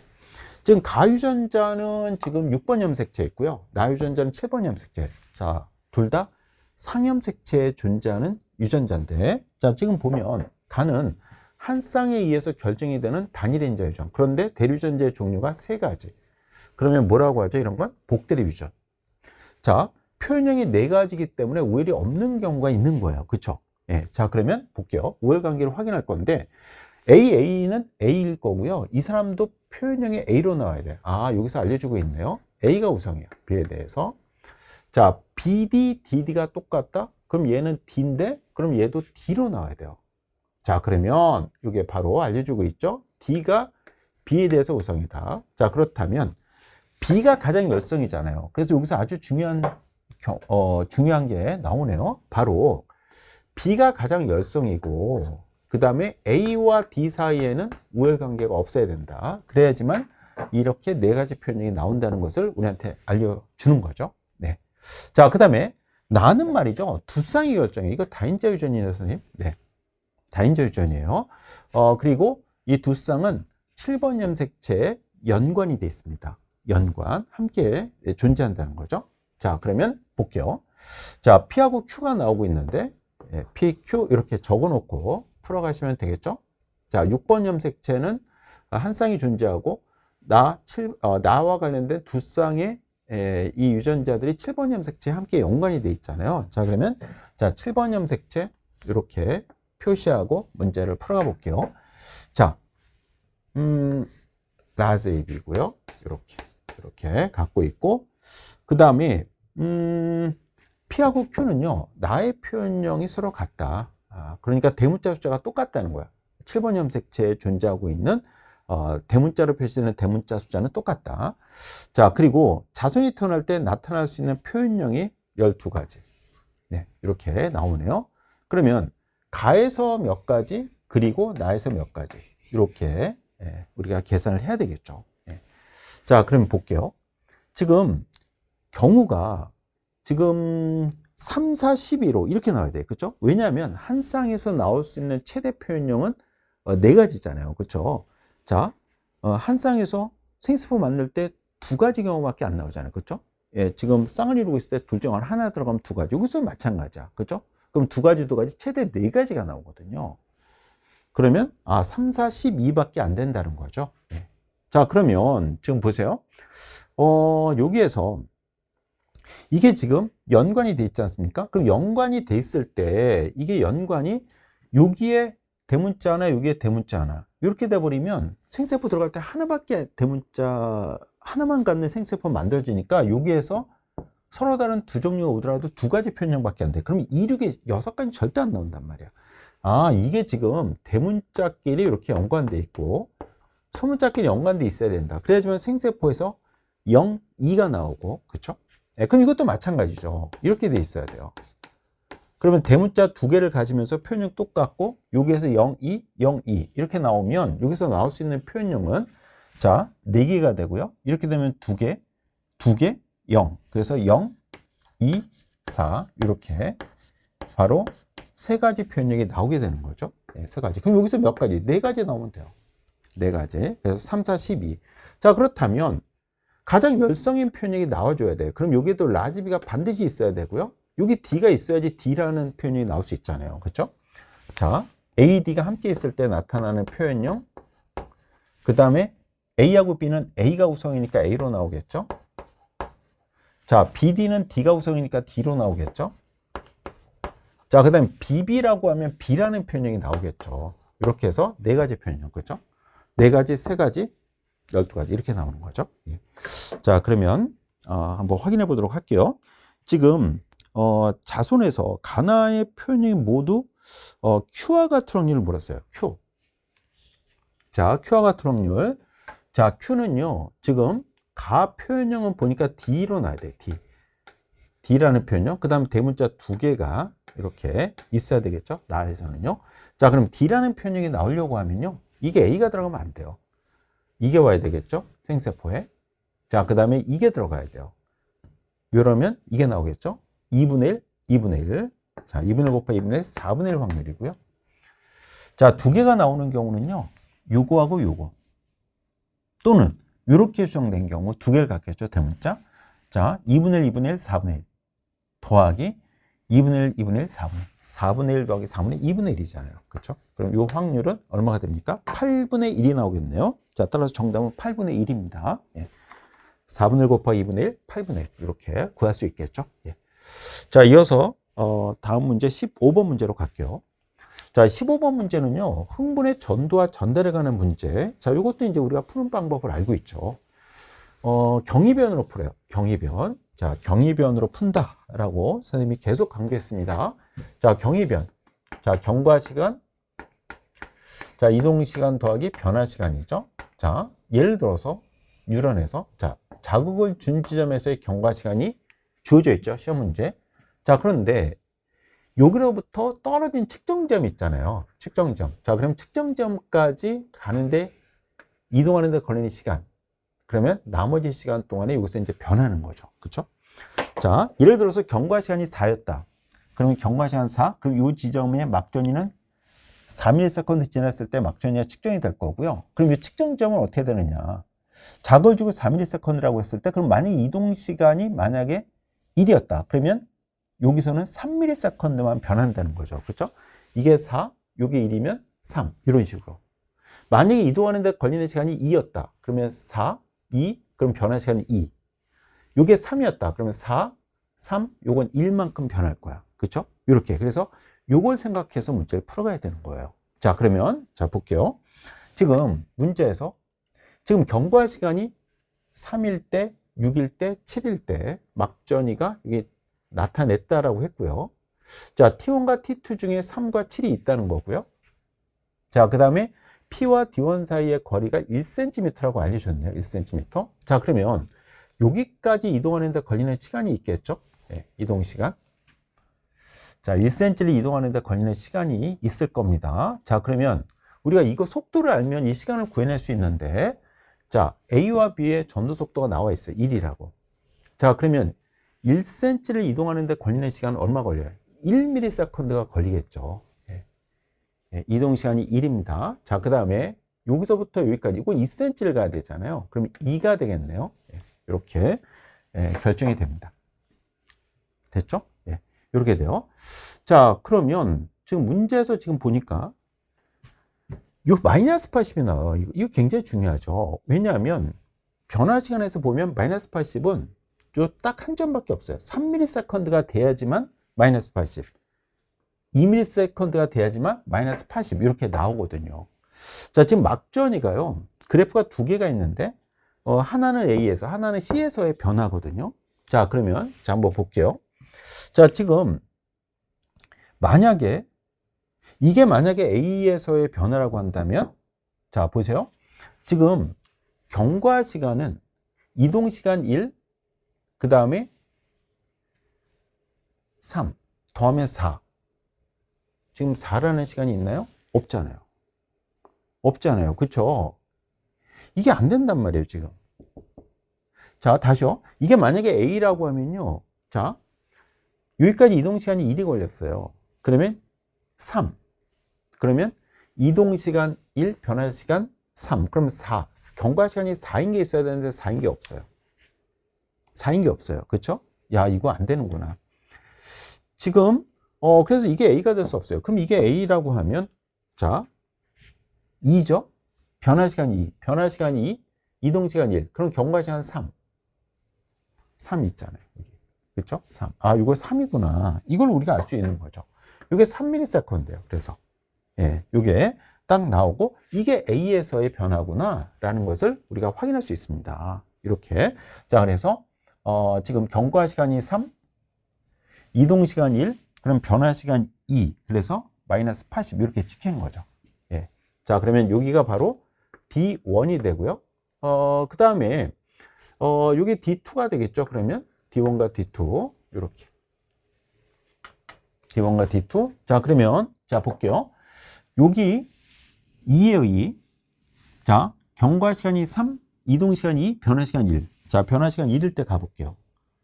[SPEAKER 1] 지금 가유전자는 지금 6번 염색체에 있고요. 나유전자는 7번 염색체. 자, 둘 다 상염색체에 존재하는 유전자인데, 자, 지금 보면 가는 한 쌍에 의해서 결정이 되는 단일 인자 유전. 그런데 대유전자의 종류가 3가지. 그러면 뭐라고 하죠? 이런 건 복대리 유전. 자, 표현형이 4가지이기 때문에 우열이 없는 경우가 있는 거예요. 그렇죠? 예. 자, 그러면 볼게요. 우열관계를 확인할 건데 AA는 A일 거고요. 이 사람도 표현형이 A로 나와야 돼요. 아, 여기서 알려주고 있네요. A가 우성이야. B에 대해서. 자, BD, DD가 똑같다? 그럼 얘는 D인데 그럼 얘도 D로 나와야 돼요. 자, 그러면 이게 바로 알려주고 있죠. D가 B에 대해서 우성이다. 자, 그렇다면 B가 가장 열성이잖아요. 그래서 여기서 아주 중요한 게 나오네요. 바로 B가 가장 열성이고 그 다음에 A와 D 사이에는 우열관계가 없어야 된다. 그래야지만 이렇게 4가지 표현이 나온다는 것을 우리한테 알려주는 거죠. 네. 자, 그 다음에 나는 말이죠. 두 쌍이 결정해. 이거 다인자 유전이에요, 선생님. 네. 다인자 유전이에요. 그리고 이 두 쌍은 7번 염색체에 연관이 되어 있습니다. 연관, 함께 존재한다는 거죠. 자, 그러면 볼게요. 자, P하고 Q가 나오고 있는데 예, PQ 이렇게 적어놓고 풀어가시면 되겠죠. 자, 6번 염색체는 한 쌍이 존재하고 나와 관련된 두 쌍의 이 유전자들이 7번 염색체에 함께 연관이 돼 있잖아요. 자, 그러면 자, 7번 염색체 이렇게 표시하고 문제를 풀어가 볼게요. 자, 라즈입이고요. 이렇게 갖고 있고, 그 다음에 P하고 Q는요, 나의 표현형이 서로 같다. 그러니까 대문자 숫자가 똑같다는 거야. 7번 염색체에 존재하고 있는 대문자로 표시되는 대문자 숫자는 똑같다. 자, 그리고 자손이 태어날 때 나타날 수 있는 표현형이 12가지. 네, 이렇게 나오네요. 그러면 가에서 몇 가지, 그리고 나에서 몇 가지. 이렇게 우리가 계산을 해야 되겠죠. 자, 그럼 볼게요. 지금 경우가 지금 3, 4, 12로 이렇게 나와야 돼요. 그렇죠? 왜냐하면 한 쌍에서 나올 수 있는 최대 표현형은 4가지잖아요. 그렇죠? 자, 한 쌍에서 생세포 만들 때 2가지 경우밖에 안 나오잖아요. 그렇죠? 예, 지금 쌍을 이루고 있을 때 둘 중 하나 들어가면 2가지. 여기서 마찬가지야. 그렇죠? 그럼 2가지, 최대 4가지가 나오거든요. 그러면 3, 4, 12밖에 안 된다는 거죠. 예. 자, 그러면 지금 보세요. 여기에서 이게 지금 연관이 돼 있지 않습니까? 그럼 연관이 돼 있을 때 이게 연관이 여기에 대문자 하나, 여기에 대문자 하나 이렇게 돼 버리면 생세포 들어갈 때 하나밖에 대문자 하나만 갖는 생세포 만들어지니까 여기에서 서로 다른 두 종류가 오더라도 2가지 표현형밖에 안 돼. 그럼 이륙이 6가지 절대 안 나온단 말이야. 이게 지금 대문자끼리 이렇게 연관돼 있고 소문자끼리 연관돼 있어야 된다. 그래야지만 생세포에서 0, 2가 나오고, 그렇죠? 그럼 이것도 마찬가지죠. 이렇게 돼 있어야 돼요. 그러면 대문자 2개를 가지면서 표현형 똑같고 여기에서 0, 2, 0, 2 이렇게 나오면 여기서 나올 수 있는 표현형은 자 4개가 되고요. 이렇게 되면 2개, 2개, 0. 그래서 0, 2, 4 이렇게 바로 3가지 표현형이 나오게 되는 거죠. 3가지. 그럼 여기서 몇 가지? 4가지 나오면 돼요. 4가지. 그래서 3, 4, 12. 자, 그렇다면 가장 열성인 표현형이 나와줘야 돼요. 그럼 여기에도 라즈비가 반드시 있어야 되고요. 여기 D가 있어야지 D라는 표현이 나올 수 있잖아요. 그렇죠? 자, A, D가 함께 있을 때 나타나는 표현형. 그 다음에 A하고 B는 A가 우성이니까 A로 나오겠죠? 자, BD는 D가 우성이니까 D로 나오겠죠? 자, 그 다음에 BB라고 하면 B라는 표현형이 나오겠죠. 이렇게 해서 4가지 표현형, 그렇죠? 4가지, 3가지, 12가지 이렇게 나오는 거죠. 예. 자, 그러면 한번 확인해 보도록 할게요. 지금 자손에서 가나의 표현형이 모두 Q와 같은 확률을 물었어요. Q. 자, Q와 같은 확률. 자, Q는요, 지금 가 표현형은 보니까 D로 나야 돼요. D. D라는 표현형. 그 다음 대문자 2개가 이렇게 있어야 되겠죠. 나에서는요. 자, 그럼 D라는 표현형이 나오려고 하면요. 이게 A가 들어가면 안 돼요. 이게 와야 되겠죠. 생세포에. 자, 그 다음에 이게 들어가야 돼요. 이러면 이게 나오겠죠. 2분의 1, 2분의 1. 자, 2분의 1 곱하기 2분의 1, 4분의 1 확률이고요. 자, 2개가 나오는 경우는요. 요거하고 요거. 또는 이렇게 수정된 경우 2개를 갖겠죠. 대문자. 자, 2분의 1, 2분의 1, 4분의 1. 더하기 2분의 1, 2분의 1, 4분의 1. 4분의 1 더하기 4분의 2분의 1이잖아요. 그렇죠? 그럼 이 확률은 얼마가 됩니까? 8분의 1이 나오겠네요. 자, 따라서 정답은 8분의 1입니다. 예. 4분의 1 곱하기 2분의 1, 8분의 1. 이렇게 구할 수 있겠죠? 예. 자, 이어서 다음 문제 15번 문제로 갈게요. 자, 15번 문제는요. 흥분의 전도와 전달에 관한 문제. 자, 이것도 이제 우리가 푸는 방법을 알고 있죠. 경위변으로 풀어요. 경위변. 자, 경위변으로 푼다라고 선생님이 계속 강조했습니다. 자, 경위변. 자, 경과 시간. 자, 이동 시간 더하기 변화 시간이죠. 자, 예를 들어서 유런에서 자, 자극을 준 지점에서의 경과 시간이 주어져 있죠. 시험 문제. 자, 그런데 여기로부터 떨어진 측정점 있잖아요. 측정점. 자, 그럼 측정점까지 가는데 이동하는 데 걸리는 시간. 그러면 나머지 시간 동안에 여기서 이제 변하는 거죠. 그렇죠? 자, 예를 들어서 경과 시간이 4였다. 그러면 경과 시간 4. 그럼 이 지점의 막전이는 4ms 지났을 때 막전이가 측정이 될 거고요. 그럼 이 측정점은 어떻게 되느냐? 자극을 주고 4ms라고 했을 때 그럼 만약에 이동 시간이 만약에 1이었다. 그러면 여기서는 3ms만 변한다는 거죠. 그렇죠? 이게 4, 이게 1이면 3 이런 식으로. 만약에 이동하는 데 걸리는 시간이 2였다. 그러면 4, 2, 그럼 변화 시간이 2. 이게 3이었다. 그러면 4, 3, 요건 1만큼 변할 거야. 그렇죠? 이렇게. 그래서 요걸 생각해서 문제를 풀어가야 되는 거예요. 자, 그러면 자 볼게요. 지금 문제에서 지금 경과 시간이 3일 때, 6일 때, 7일 때 막전이가 이게 나타냈다라고 했고요. 자, T1과 T2 중에 3과 7이 있다는 거고요. 자, 그 다음에 P와 D1 사이의 거리가 1cm라고 알려줬네요. 1cm. 자, 그러면 여기까지 이동하는 데 걸리는 시간이 있겠죠? 네, 이동 시간. 자, 1cm를 이동하는 데 걸리는 시간이 있을 겁니다. 자, 그러면 우리가 이거 속도를 알면 이 시간을 구해낼 수 있는데, 자, A와 B의 전도 속도가 나와 있어요. 1이라고. 자, 그러면 1cm를 이동하는 데 걸리는 시간은 얼마 걸려요? 1ms가 걸리겠죠. 예, 이동 시간이 1입니다. 자, 그 다음에 여기서부터 여기까지 이건 2cm를 가야 되잖아요. 그럼 2가 되겠네요. 예, 이렇게 결정이 됩니다. 됐죠? 예, 이렇게 돼요. 자, 그러면 지금 문제에서 지금 보니까 요 마이너스 80이 나와요. 이거 굉장히 중요하죠. 왜냐하면 변화 시간에서 보면 마이너스 80은 딱 한 점밖에 없어요. 3ms가 돼야지만 마이너스 80. 2ms가 돼야지만 마이너스 80 이렇게 나오거든요. 자, 지금 막전이가요. 그래프가 두 개가 있는데 하나는 A에서 하나는 C에서의 변화거든요. 자, 그러면 자 한번 볼게요. 자, 지금 만약에 이게 만약에 A에서의 변화라고 한다면 자, 보세요. 지금 경과 시간은 이동 시간 1, 그 다음에 3 더하면 4. 지금 4라는 시간이 있나요? 없잖아요. 없잖아요. 그쵸? 이게 안 된단 말이에요, 지금. 자, 다시요. 이게 만약에 A라고 하면요. 자, 여기까지 이동 시간이 1이 걸렸어요. 그러면 3. 그러면 이동 시간 1, 변화 시간 3. 그러면 4. 경과 시간이 4인 게 있어야 되는데 4인 게 없어요. 4인 게 없어요. 그쵸? 야, 이거 안 되는구나. 지금 그래서 이게 A가 될 수 없어요. 그럼 이게 A라고 하면 자 2죠. 변화 시간 2, 변화 시간 2, 이동 시간 1. 그럼 경과 시간 3. 3 있잖아요. 여기. 그렇죠? 3. 아, 이거 3이구나. 이걸 우리가 알 수 있는 거죠. 이게 3ms예요. 그래서 예, 이게 딱 나오고 이게 A에서의 변화구나라는 것을 우리가 확인할 수 있습니다. 이렇게. 자, 그래서 지금 경과 시간이 3, 이동 시간 1, 그럼 변화 시간 2. 그래서 마이너스 80 이렇게 찍히는 거죠. 예. 자, 그러면 여기가 바로 D1이 되고요. 그 다음에 여기 D2가 되겠죠. 그러면 D1과 D2 이렇게. D1과 D2. 자, 그러면 자 볼게요. 여기 2예요, 2. 자, 경과 시간이 3, 이동 시간 2, 변화 시간 1. 자, 변화 시간 1일 때 가볼게요.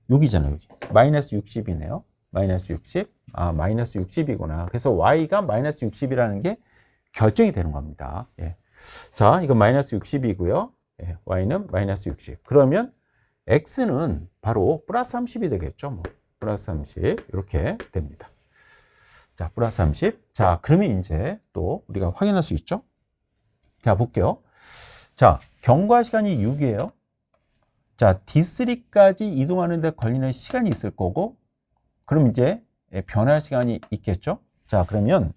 [SPEAKER 1] 여기잖아요, 여기. 마이너스 60이네요. 마이너스 60. 아, 마이너스 60이구나. 그래서 Y가 마이너스 60이라는 게 결정이 되는 겁니다. 예. 자, 이건 마이너스 60이고요. 예, Y는 마이너스 60. 그러면 X는 바로 플러스 30이 되겠죠. 뭐. 플러스 30. 이렇게 됩니다. 자, 플러스 30. 자, 그러면 이제 또 우리가 확인할 수 있죠. 자, 볼게요. 자, 경과 시간이 6이에요. 자, D3까지 이동하는 데 걸리는 시간이 있을 거고, 그럼 이제 변화 시간이 있겠죠. 자, 그러면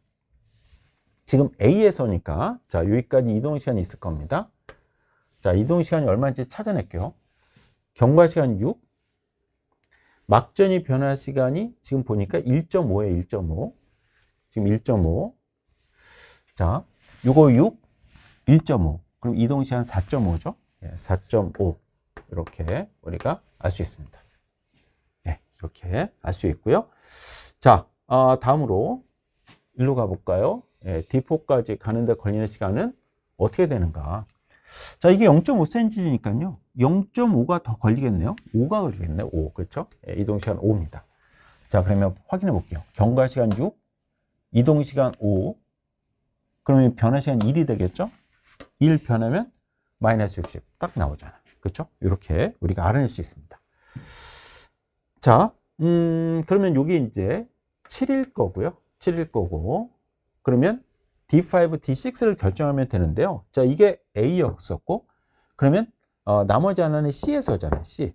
[SPEAKER 1] 지금 A에서니까 자, 여기까지 이동 시간이 있을 겁니다. 자, 이동 시간이 얼마인지 찾아낼게요. 경과 시간 6, 막전이 변화 시간이 지금 보니까 1.5예요. 1.5. 지금 1.5. 자, 요거 6, 1.5. 그럼 이동 시간 4.5죠. 4.5. 이렇게 우리가 알 수 있습니다. 네, 이렇게 알 수 있고요. 자, 다음으로 일로 가볼까요? D4까지 가는데 걸리는 시간은 어떻게 되는가? 자, 이게 0.5cm니까요. 0.5가 더 걸리겠네요. 5가 걸리겠네요. 5. 그렇죠? 이동 시간 5입니다. 자, 그러면 확인해 볼게요. 경과 시간 6, 이동 시간 5. 그러면 변화 시간 1이 되겠죠? 1 변하면 마이너스 60. 딱 나오잖아요. 그렇죠? 이렇게 우리가 알아낼 수 있습니다. 자, 그러면 요게 이제 7일 거고요. 7일 거고. 그러면 D5, D6를 결정하면 되는데요. 자, 이게 A였었고, 그러면 나머지 하나는 C에서잖아요. C.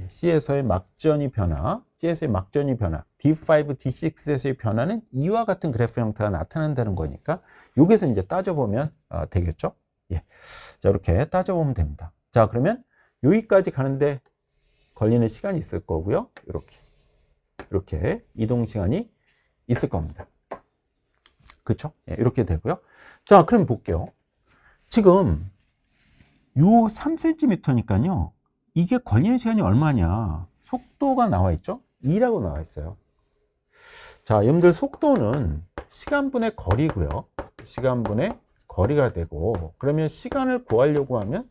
[SPEAKER 1] C에서의 막전이 변화, C에서의 막전이 변화, D5, D6에서의 변화는 이와 같은 그래프 형태가 나타난다는 거니까 여기서 이제 따져보면 되겠죠. 예. 자, 이렇게 따져보면 됩니다. 자, 그러면 여기까지 가는데 걸리는 시간이 있을 거고요. 이렇게 이동 시간이 있을 겁니다. 그렇죠? 예, 이렇게 되고요. 자, 그럼 볼게요. 지금 요 3cm니까요. 이게 걸리는 시간이 얼마냐? 속도가 나와 있죠? 2라고 나와 있어요. 자, 여러분들 속도는 시간분의 거리고요. 시간분의 거리가 되고, 그러면 시간을 구하려고 하면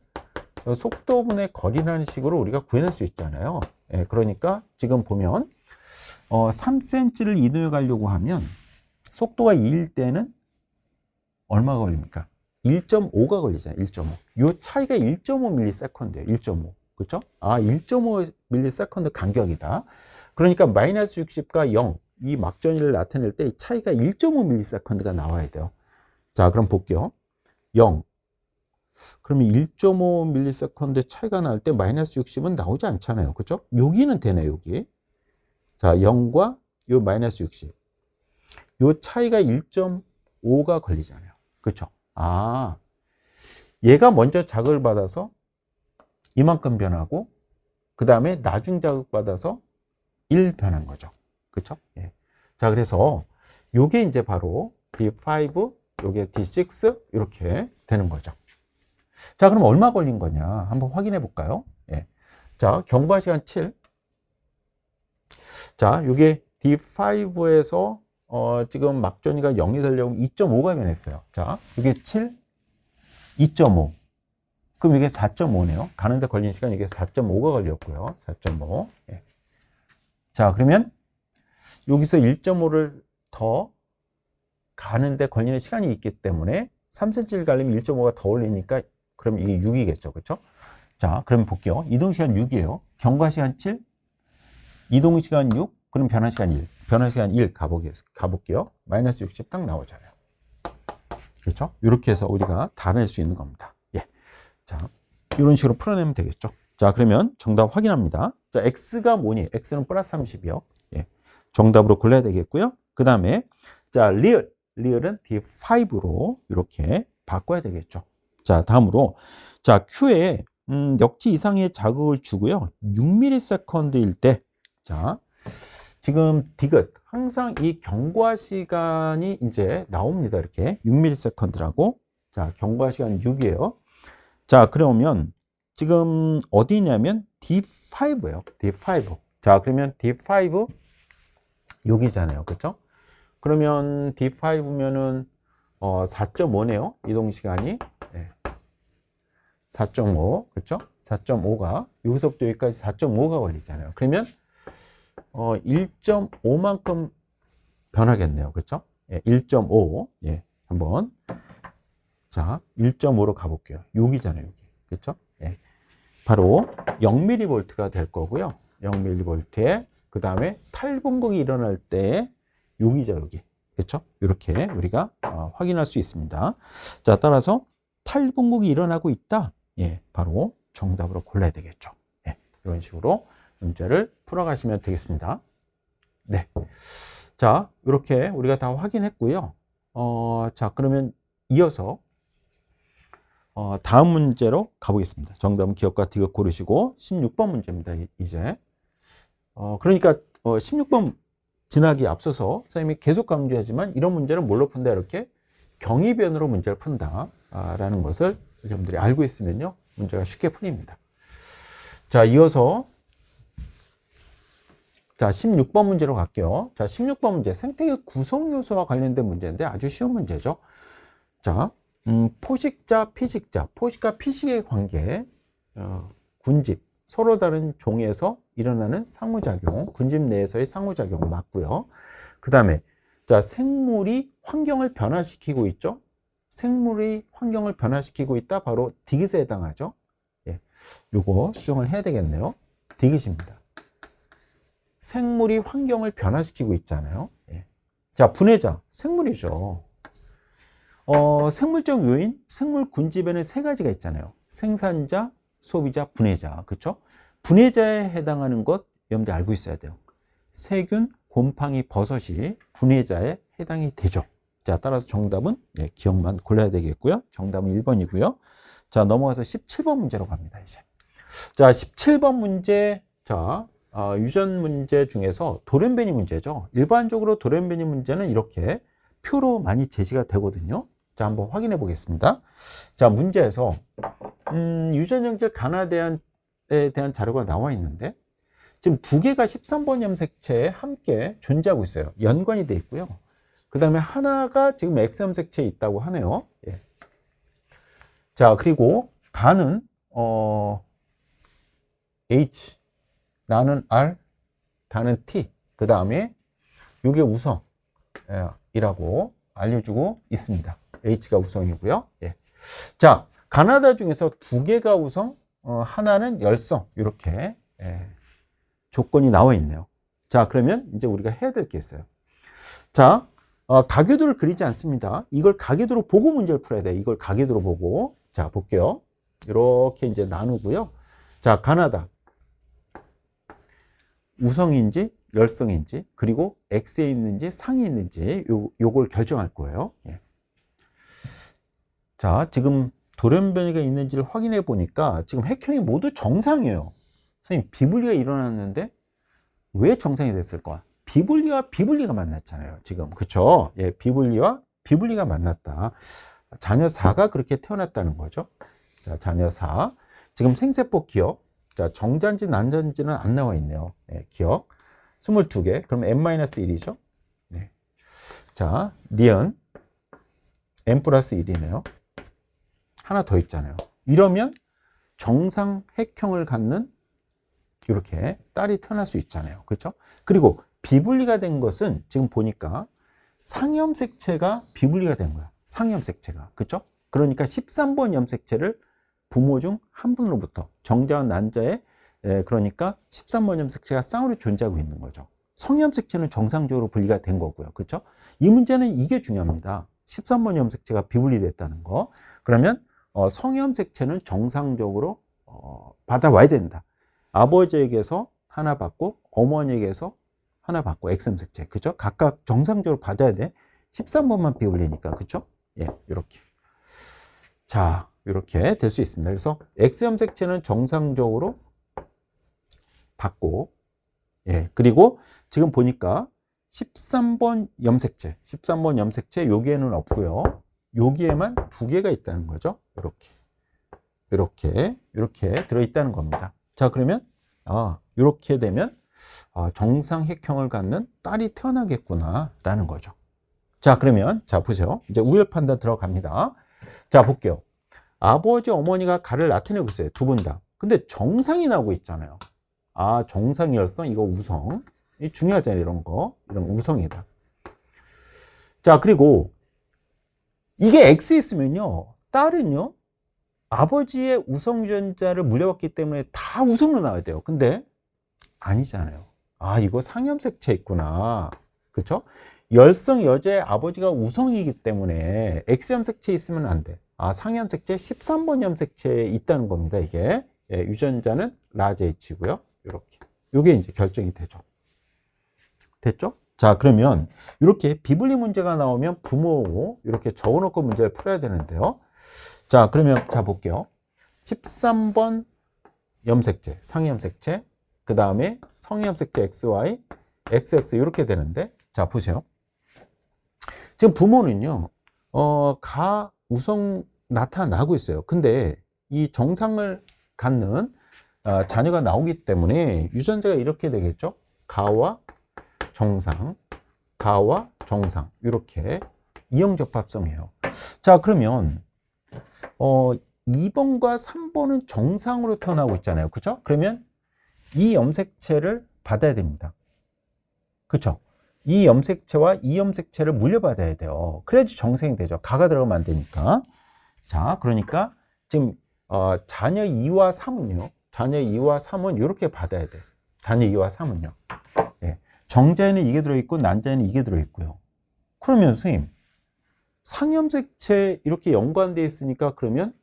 [SPEAKER 1] 속도분의 거리라는 식으로 우리가 구해낼 수 있잖아요. 예, 그러니까 지금 보면 3cm를 이동해 가려고 하면 속도가 2일 때는 얼마가 걸립니까? 1.5가 걸리잖아요. 1.5. 요 차이가 1.5ms예요. 1.5. 그렇죠? 1.5ms 간격이다. 그러니까 마이너스 60과 0, 이 막전위를 나타낼 때 이 차이가 1.5ms가 나와야 돼요. 자, 그럼 볼게요. 0. 그러면 1.5ms 차이가 날 때 마이너스 60은 나오지 않잖아요. 그렇죠? 여기는 되네요. 여기. 자, 0과 요 마이너스 60. 요 차이가 1.5가 걸리잖아요. 그렇죠? 얘가 먼저 자극을 받아서 이만큼 변하고, 그 다음에 나중 자극 받아서 1 변한 거죠. 그렇죠? 예. 자, 그래서 요게 이제 바로 D5, 요게 D6 이렇게 되는 거죠. 자, 그럼 얼마 걸린 거냐? 한번 확인해 볼까요? 예. 자, 경과 시간 7. 자, 요게 D5에서 지금 막전이가 0이 되려면 2.5가 변했어요. 자, 이게 7, 2.5. 그럼 이게 4.5네요. 가는데 걸린 시간 이게 4.5가 걸렸고요. 4.5. 예. 자, 그러면 여기서 1.5를 더 가는데 걸리는 시간이 있기 때문에 3cm를 가려면 1.5가 더 올리니까 그럼 이게 6이겠죠. 그렇죠? 자, 그럼 볼게요. 이동 시간 6이에요. 경과 시간 7, 이동 시간 6, 그럼 변화 시간 1. 변화 시간 1 가볼게요. 마이너스 60 딱 나오잖아요. 그렇죠? 이렇게 해서 우리가 다 낼 수 있는 겁니다. 예. 자, 이런 식으로 풀어내면 되겠죠. 자, 그러면 정답 확인합니다. 자, X가 뭐니? X는 플러스 30이요. 예. 정답으로 골라야 되겠고요. 그 다음에, 자, 리얼은 D5로 이렇게 바꿔야 되겠죠. 자, 다음으로, 자, Q에 역지 이상의 자극을 주고요. 6ms일 때, 자, 지금 디귿, 항상 이 경과 시간이 이제 나옵니다. 이렇게 6ms라고. 자, 경과 시간 6이에요. 자, 그러면 지금 어디냐면 D5예요. D5. 자, 그러면 D5 여기잖아요. 그렇죠? 그러면 D5면은 4.5네요. 이동 시간이. 네. 4.5. 그렇죠? 4.5가 여기서부터 여기까지 4.5가 걸리잖아요. 그러면 1.5만큼 변하겠네요. 그렇죠? 예, 1.5. 예. 한번 자, 1.5로 가볼게요. 여기잖아요. 여기. 그렇죠? 예. 바로 0mV가 될 거고요. 0mV에 그 다음에 탈분극이 일어날 때 여기죠. 여기. 그렇죠? 이렇게 우리가 확인할 수 있습니다. 자, 따라서 탈분극이 일어나고 있다. 예, 바로 정답으로 골라야 되겠죠. 예, 이런 식으로 문제를 풀어가시면 되겠습니다. 네. 자, 이렇게 우리가 다 확인했고요. 자, 그러면 이어서 다음 문제로 가보겠습니다. 정답은 기억과 디귿 고르시고 16번 문제입니다. 이제 그러니까 16번 지나기 앞서서 선생님이 계속 강조하지만 이런 문제는 뭘로 푼다? 이렇게 경위변으로 문제를 푼다 라는 것을 여러분들이 알고 있으면요 문제가 쉽게 풀립니다. 자, 이어서 자, 16번 문제로 갈게요. 자, 16번 문제 생태계 구성 요소와 관련된 문제인데 아주 쉬운 문제죠. 자, 포식자, 피식자, 포식과 피식의 관계, 군집, 서로 다른 종에서 일어나는 상호작용, 군집 내에서의 상호작용 맞고요. 그 다음에 자, 생물이 환경을 변화시키고 있죠. 생물이 환경을 변화시키고 있다. 바로 디귿에 해당하죠. 예, 요거 수정을 해야 되겠네요. 디귿입니다. 생물이 환경을 변화시키고 있잖아요. 예. 자, 분해자, 생물이죠. 생물적 요인, 생물 군집에는 세 가지가 있잖아요. 생산자, 소비자, 분해자. 그렇죠? 분해자에 해당하는 것 여러분들 알고 있어야 돼요. 세균, 곰팡이, 버섯이 분해자에 해당이 되죠. 자, 따라서 정답은 기억만 골라야 되겠고요. 정답은 1번이고요. 자, 넘어가서 17번 문제로 갑니다, 이제. 자, 17번 문제. 자, 유전 문제 중에서 돌연변이 문제죠. 일반적으로 돌연변이 문제는 이렇게 표로 많이 제시가 되거든요. 자, 한번 확인해 보겠습니다. 자, 문제에서 유전형질 가나대안에 대한 자료가 나와 있는데 지금 두 개가 13번 염색체에 함께 존재하고 있어요. 연관이 돼 있고요. 그 다음에 하나가 지금 X 염색체에 있다고 하네요. 예. 자, 그리고 가는 H, 나는 R, 다는 T, 그 다음에 이게 우성이라고 알려주고 있습니다. H가 우성이고요. 예. 자, 가나다 중에서 두 개가 우성, 하나는 열성, 이렇게 조건이 나와 있네요. 자, 그러면 이제 우리가 해야 될 게 있어요. 자, 가계도를 그리지 않습니다. 이걸 가계도로 보고 문제를 풀어야 돼요. 이걸 가계도로 보고. 자, 볼게요. 이렇게 이제 나누고요. 자, 가나다. 우성인지 열성인지 그리고 X에 있는지 상에 있는지 요걸 결정할 거예요. 예. 자, 지금 돌연변이가 있는지를 확인해 보니까 지금 핵형이 모두 정상이에요. 선생님, 비분리가 일어났는데 왜 정상이 됐을까? 비분리와 비분리가 만났잖아요. 지금. 그쵸? 예, 비분리와 비분리가 만났다. 자녀 4가 그렇게 태어났다는 거죠. 자, 자녀 4. 지금 생세포 기억. 자, 정자인지 난자인지는 안 나와 있네요. 네, 기억 22개. 그럼 n-1이죠. 네. 자, 니은 n+1이네요. 하나 더 있잖아요. 이러면 정상 핵형을 갖는 이렇게 딸이 태어날 수 있잖아요. 그렇죠? 그리고 비분리가 된 것은 지금 보니까 상염색체가 비분리가 된 거야. 상염색체가. 그렇죠? 그러니까 13번 염색체를 부모 중 한 분으로부터 정자와 난자에 그러니까 13번 염색체가 쌍으로 존재하고 있는 거죠. 성염색체는 정상적으로 분리가 된 거고요. 그렇죠? 이 문제는 이게 중요합니다. 13번 염색체가 비분리됐다는 거. 그러면 성염색체는 정상적으로 받아와야 된다. 아버지에게서 하나 받고 어머니에게서 하나 받고 X염색체. 그죠? 각각 정상적으로 받아야 돼. 13번만 비분리니까. 그죠? 예, 이렇게. 자, 이렇게 될 수 있습니다. 그래서 X염색체는 정상적으로 받고, 예, 그리고 지금 보니까 13번 염색체 여기에는 없고요. 여기에만 두 개가 있다는 거죠. 이렇게 들어있다는 겁니다. 자, 그러면 이렇게 되면 정상 핵형을 갖는 딸이 태어나겠구나 라는 거죠. 자, 그러면 자 보세요. 이제 우열 판단 들어갑니다. 자, 볼게요. 아버지, 어머니가 가를 나타내고 있어요. 두 분 다. 근데 정상이 나오고 있잖아요. 정상 열성, 이거 우성. 이 중요하잖아요. 이런 거. 이런 우성이다. 자, 그리고 이게 X에 있으면요. 딸은요. 아버지의 우성 유전자를 물려받기 때문에 다 우성으로 나와야 돼요. 근데 아니잖아요. 이거 상염색체 있구나. 그렇죠? 열성 여자의 아버지가 우성이기 때문에 X염색체에 있으면 안 돼. 상염색체 13번 염색체에 있다는 겁니다. 이게 유전자는 라지 H고요. 이렇게. 이게 이제 결정이 되죠. 됐죠? 자, 그러면 이렇게 비분리 문제가 나오면 부모 이렇게 적어놓고 문제를 풀어야 되는데요. 자, 그러면 자 볼게요. 13번 염색체, 상염색체, 그 다음에 성염색체 XY, XX 이렇게 되는데, 자 보세요. 지금 부모는요, 가 우성 나타나고 있어요. 근데 이 정상을 갖는 자녀가 나오기 때문에 유전자가 이렇게 되겠죠. 가와 정상, 가와 정상 이렇게 이형적합성이에요. 자, 그러면 2번과 3번은 정상으로 태어나고 있잖아요. 그렇죠? 그러면 이 염색체를 받아야 됩니다. 그렇죠? 이 염색체와 이 염색체를 물려받아야 돼요. 그래야지 정상이 되죠. 가가 들어가면 안 되니까. 자, 그러니까 지금 자녀 2와 3은요. 자녀 2와 3은 이렇게 받아야 돼. 자녀 2와 3은요. 정자에는 이게 들어있고 난자에는 이게 들어있고요. 그러면 선생님, 상염색체 이렇게 연관되어 있으니까 그러면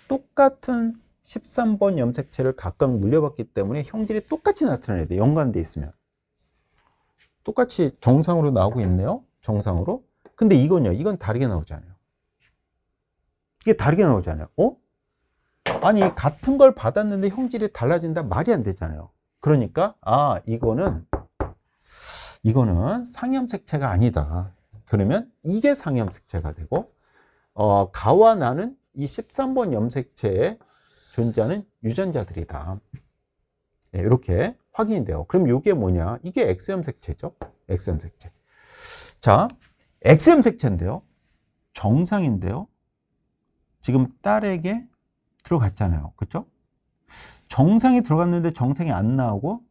[SPEAKER 1] 똑같은 13번 염색체를 각각 물려봤기 때문에 형질이 똑같이 나타나야 돼. 연관되어 있으면. 똑같이 정상으로 나오고 있네요. 정상으로. 근데 이건요. 이건 다르게 나오잖아요. 이게 다르게 나오잖아요. 아니, 같은 걸 받았는데 형질이 달라진다? 말이 안 되잖아요. 그러니까, 이거는 상염색체가 아니다. 그러면 이게 상염색체가 되고, 가와 나는 이 13번 염색체에 존재하는 유전자들이다. 네, 이렇게 확인이 돼요. 그럼 이게 뭐냐? 이게 X염색체죠. X염색체. 자, X염색체인데요. 정상인데요. 지금 딸에게 들어갔잖아요. 그렇죠? 정상이 들어갔는데 정상이 안 나오고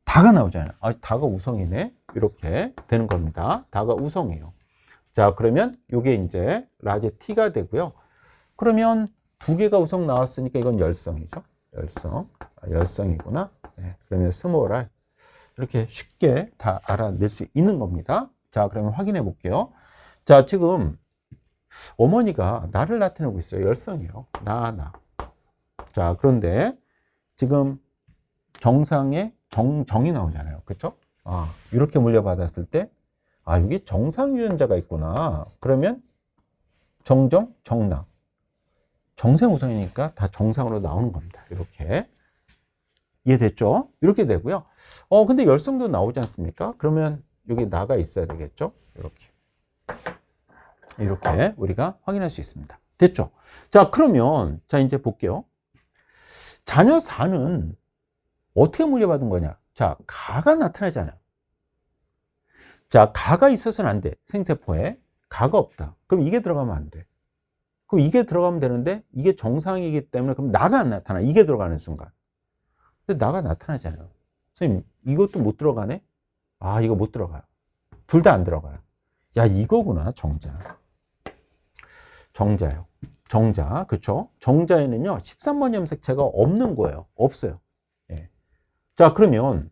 [SPEAKER 1] 다가 나오잖아요. 다가 우성이네. 이렇게 되는 겁니다. 다가 우성이에요. 자, 그러면 이게 이제 라지 T가 되고요. 그러면 두 개가 우성 나왔으니까 이건 열성이죠. 열성이구나. 네, 그러면 스몰 r 이렇게 쉽게 다 알아낼 수 있는 겁니다. 자, 그러면 확인해 볼게요. 자, 지금 어머니가 나를 나타내고 있어요. 열성이요. 나. 자, 그런데 지금 정상에 정이 나오잖아요. 그렇죠? 이렇게 물려받았을 때 여기 정상 유전자가 있구나. 그러면 정정, 정나. 정생우성이니까 다 정상으로 나오는 겁니다. 이렇게. 이해됐죠? 이렇게 되고요. 근데 열성도 나오지 않습니까? 그러면 여기 나가 있어야 되겠죠? 이렇게 우리가 확인할 수 있습니다. 됐죠? 자, 그러면 자, 이제 볼게요. 자녀 4는 어떻게 물려받은 거냐? 자, 가가 나타나잖아요. 자, 가가 있어서는 안 돼. 생세포에. 가가 없다. 그럼 이게 들어가면 안 돼. 그럼 이게 들어가면 되는데 이게 정상이기 때문에 그럼 나가 안 나타나. 이게 들어가는 순간. 근데 나가 나타나잖아요. 선생님, 이것도 못 들어가네? 이거 못 들어가요. 둘 다 안 들어가요. 야, 이거구나, 정자. 정자요. 정자, 그쵸? 정자에는요, 13번 염색체가 없는 거예요. 없어요. 예. 자, 그러면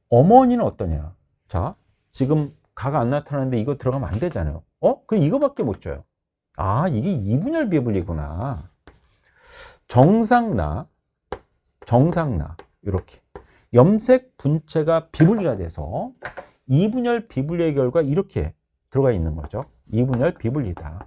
[SPEAKER 1] 어머니는 어떠냐? 자, 지금 가가 안 나타나는데 이거 들어가면 안 되잖아요. 그럼 이거밖에 못 줘요. 이게 이분열 비분리구나. 정상나, 이렇게. 염색 분체가 비분리가 돼서 이분열 비분리의 결과 이렇게 들어가 있는 거죠. 이분열 비분리다.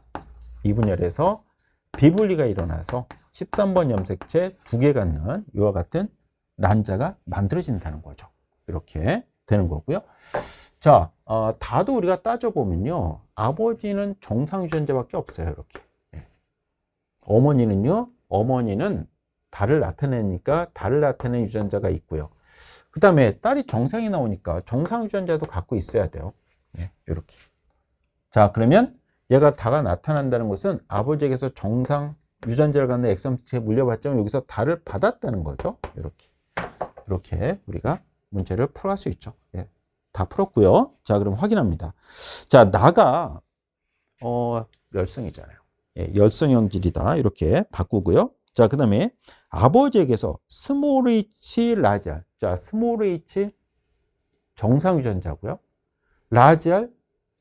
[SPEAKER 1] 이분열에서 비분리가 일어나서 13번 염색체 두 개 갖는 이와 같은 난자가 만들어진다는 거죠. 이렇게 되는 거고요. 자, 다도 우리가 따져보면요. 아버지는 정상 유전자밖에 없어요. 이렇게. 어머니는 달을 나타내니까 달을 나타내는 유전자가 있고요. 그 다음에 딸이 정상이 나오니까 정상 유전자도 갖고 있어야 돼요. 이렇게. 자, 그러면 얘가 다가 나타난다는 것은 아버지에게서 정상 유전자를 갖는 X염색체에 물려봤지만 여기서 달을 받았다는 거죠. 이렇게 우리가 문제를 풀어갈 수 있죠. 다 풀었고요. 자, 그럼 확인합니다. 자, 나가 열성이잖아요. 열성 형질이다. 이렇게 바꾸고요. 자, 그 다음에 아버지에게서 스몰 h 라지 r. 자, 스몰 h 정상 유전자고요. 라지 r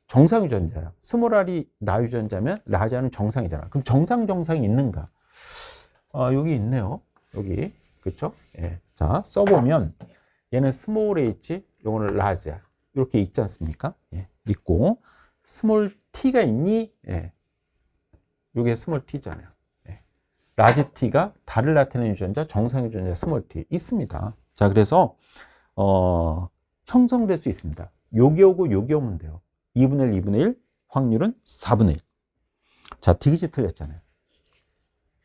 [SPEAKER 1] 정상 유전자야. 스몰 r이 나 유전자면 라지 r은 정상이잖아. 그럼 정상이 있는가? 여기 있네요. 여기. 그렇죠? 자, 써보면 얘는 스몰 h, 요거는 라지 r. 이렇게 있지 않습니까? 있고 스몰 t가 있니? 요게 스몰 t잖아요. 라지 t가 달을 나타내는 유전자, 정상 유전자 스몰 t 있습니다. 자, 그래서 형성될 수 있습니다. 요게 오고 요게 오면 돼요. 2분의 1, 2분의 1, 확률은 4분의 1. 자, 디귿이 틀렸잖아요.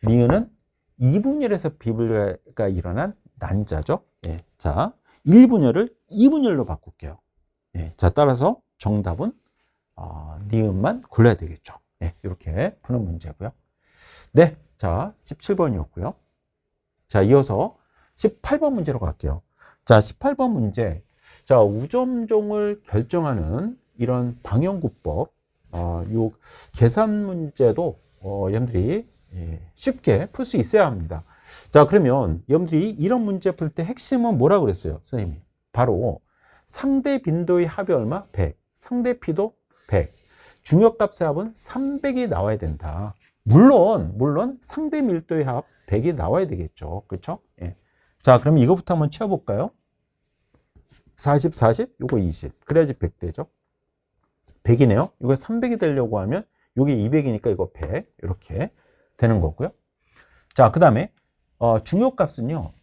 [SPEAKER 1] 니은은 2분열에서 비분열가 일어난 난자죠. 자, 1분열을 2분열로 바꿀게요. 자, 따라서 정답은 니은만 골라야 되겠죠. 이렇게 푸는 문제고요. 네, 자, 17번이었고요. 자, 이어서 18번 문제로 갈게요. 자, 18번 문제. 자, 우점종을 결정하는 이런 방영구법, 요 계산 문제도 여러분들이 쉽게 풀 수 있어야 합니다. 자, 그러면 여러분들이 이런 문제 풀 때 핵심은 뭐라고 그랬어요, 선생님이? 바로 상대 빈도의 합이 얼마? 100. 상대 피도 100. 중요값의 합은 300이 나와야 된다. 물론 상대 밀도의 합 100이 나와야 되겠죠. 그렇죠? 예. 자, 그럼 이거부터 한번 채워볼까요? 40, 40, 요거 20. 그래야지 100 되죠. 100이네요. 이거 300이 되려고 하면 요게 200이니까 이거 100 이렇게 되는 거고요. 자, 그 다음에 중요값은요.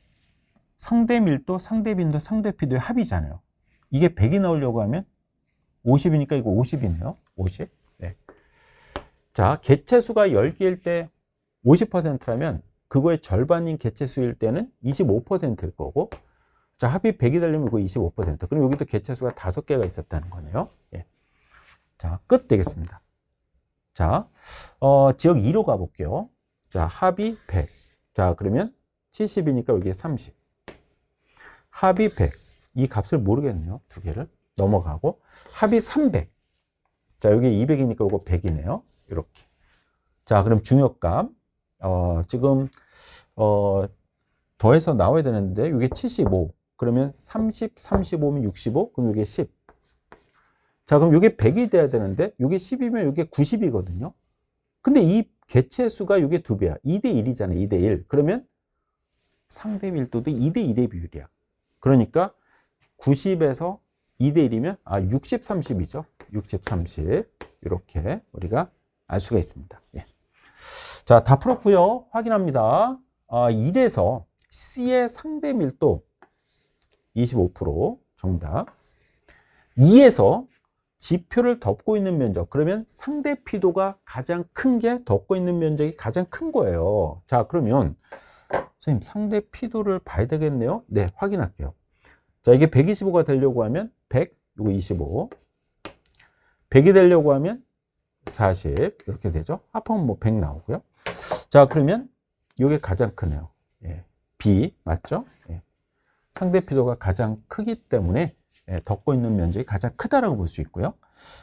[SPEAKER 1] 상대 밀도, 상대 빈도, 상대 피도의 합이잖아요. 이게 100이 나오려고 하면 50이니까 이거 50이네요. 50. 네. 자, 개체수가 10개일 때 50%라면 그거의 절반인 개체수일 때는 25%일 거고, 자, 합이 100이 되려면 이거 25%. 그럼 여기도 개체수가 5개가 있었다는 거네요. 예. 자, 끝 되겠습니다. 자, 지역 2로 가볼게요. 자, 합이 100. 자, 그러면 70이니까 여기에 30. 합이 100. 이 값을 모르겠네요. 두 개를 넘어가고. 합이 300. 자, 여기 200이니까 이거 100이네요. 이렇게. 자, 그럼 중요값. 지금, 더해서 나와야 되는데, 이게 75. 그러면 30, 35면 65. 그럼 이게 10. 자, 그럼 이게 100이 돼야 되는데, 이게 10이면 이게 90이거든요. 근데 이 개체수가 이게 2배야. 2대 1이잖아요. 2대 1. 그러면 상대 밀도도 2대 1의 비율이야. 그러니까 90에서 2대 1이면 60, 30이죠. 60, 30. 이렇게 우리가 알 수가 있습니다. 예. 자, 다 풀었고요. 확인합니다. 1에서 C의 상대 밀도 25% 정답. 2에서 지표를 덮고 있는 면적. 그러면 상대 피도가 가장 큰 게 덮고 있는 면적이 가장 큰 거예요. 자, 그러면 선생님 상대 피도를 봐야 되겠네요. 네, 확인할게요. 자, 이게 125가 되려고 하면 100, 이거 25. 100이 되려고 하면 40 이렇게 되죠. 합하면 뭐 100 나오고요. 자, 그러면 이게 가장 크네요. 예, B 맞죠? 예. 상대 피도가 가장 크기 때문에 덮고 있는 면적이 가장 크다라고 볼 수 있고요.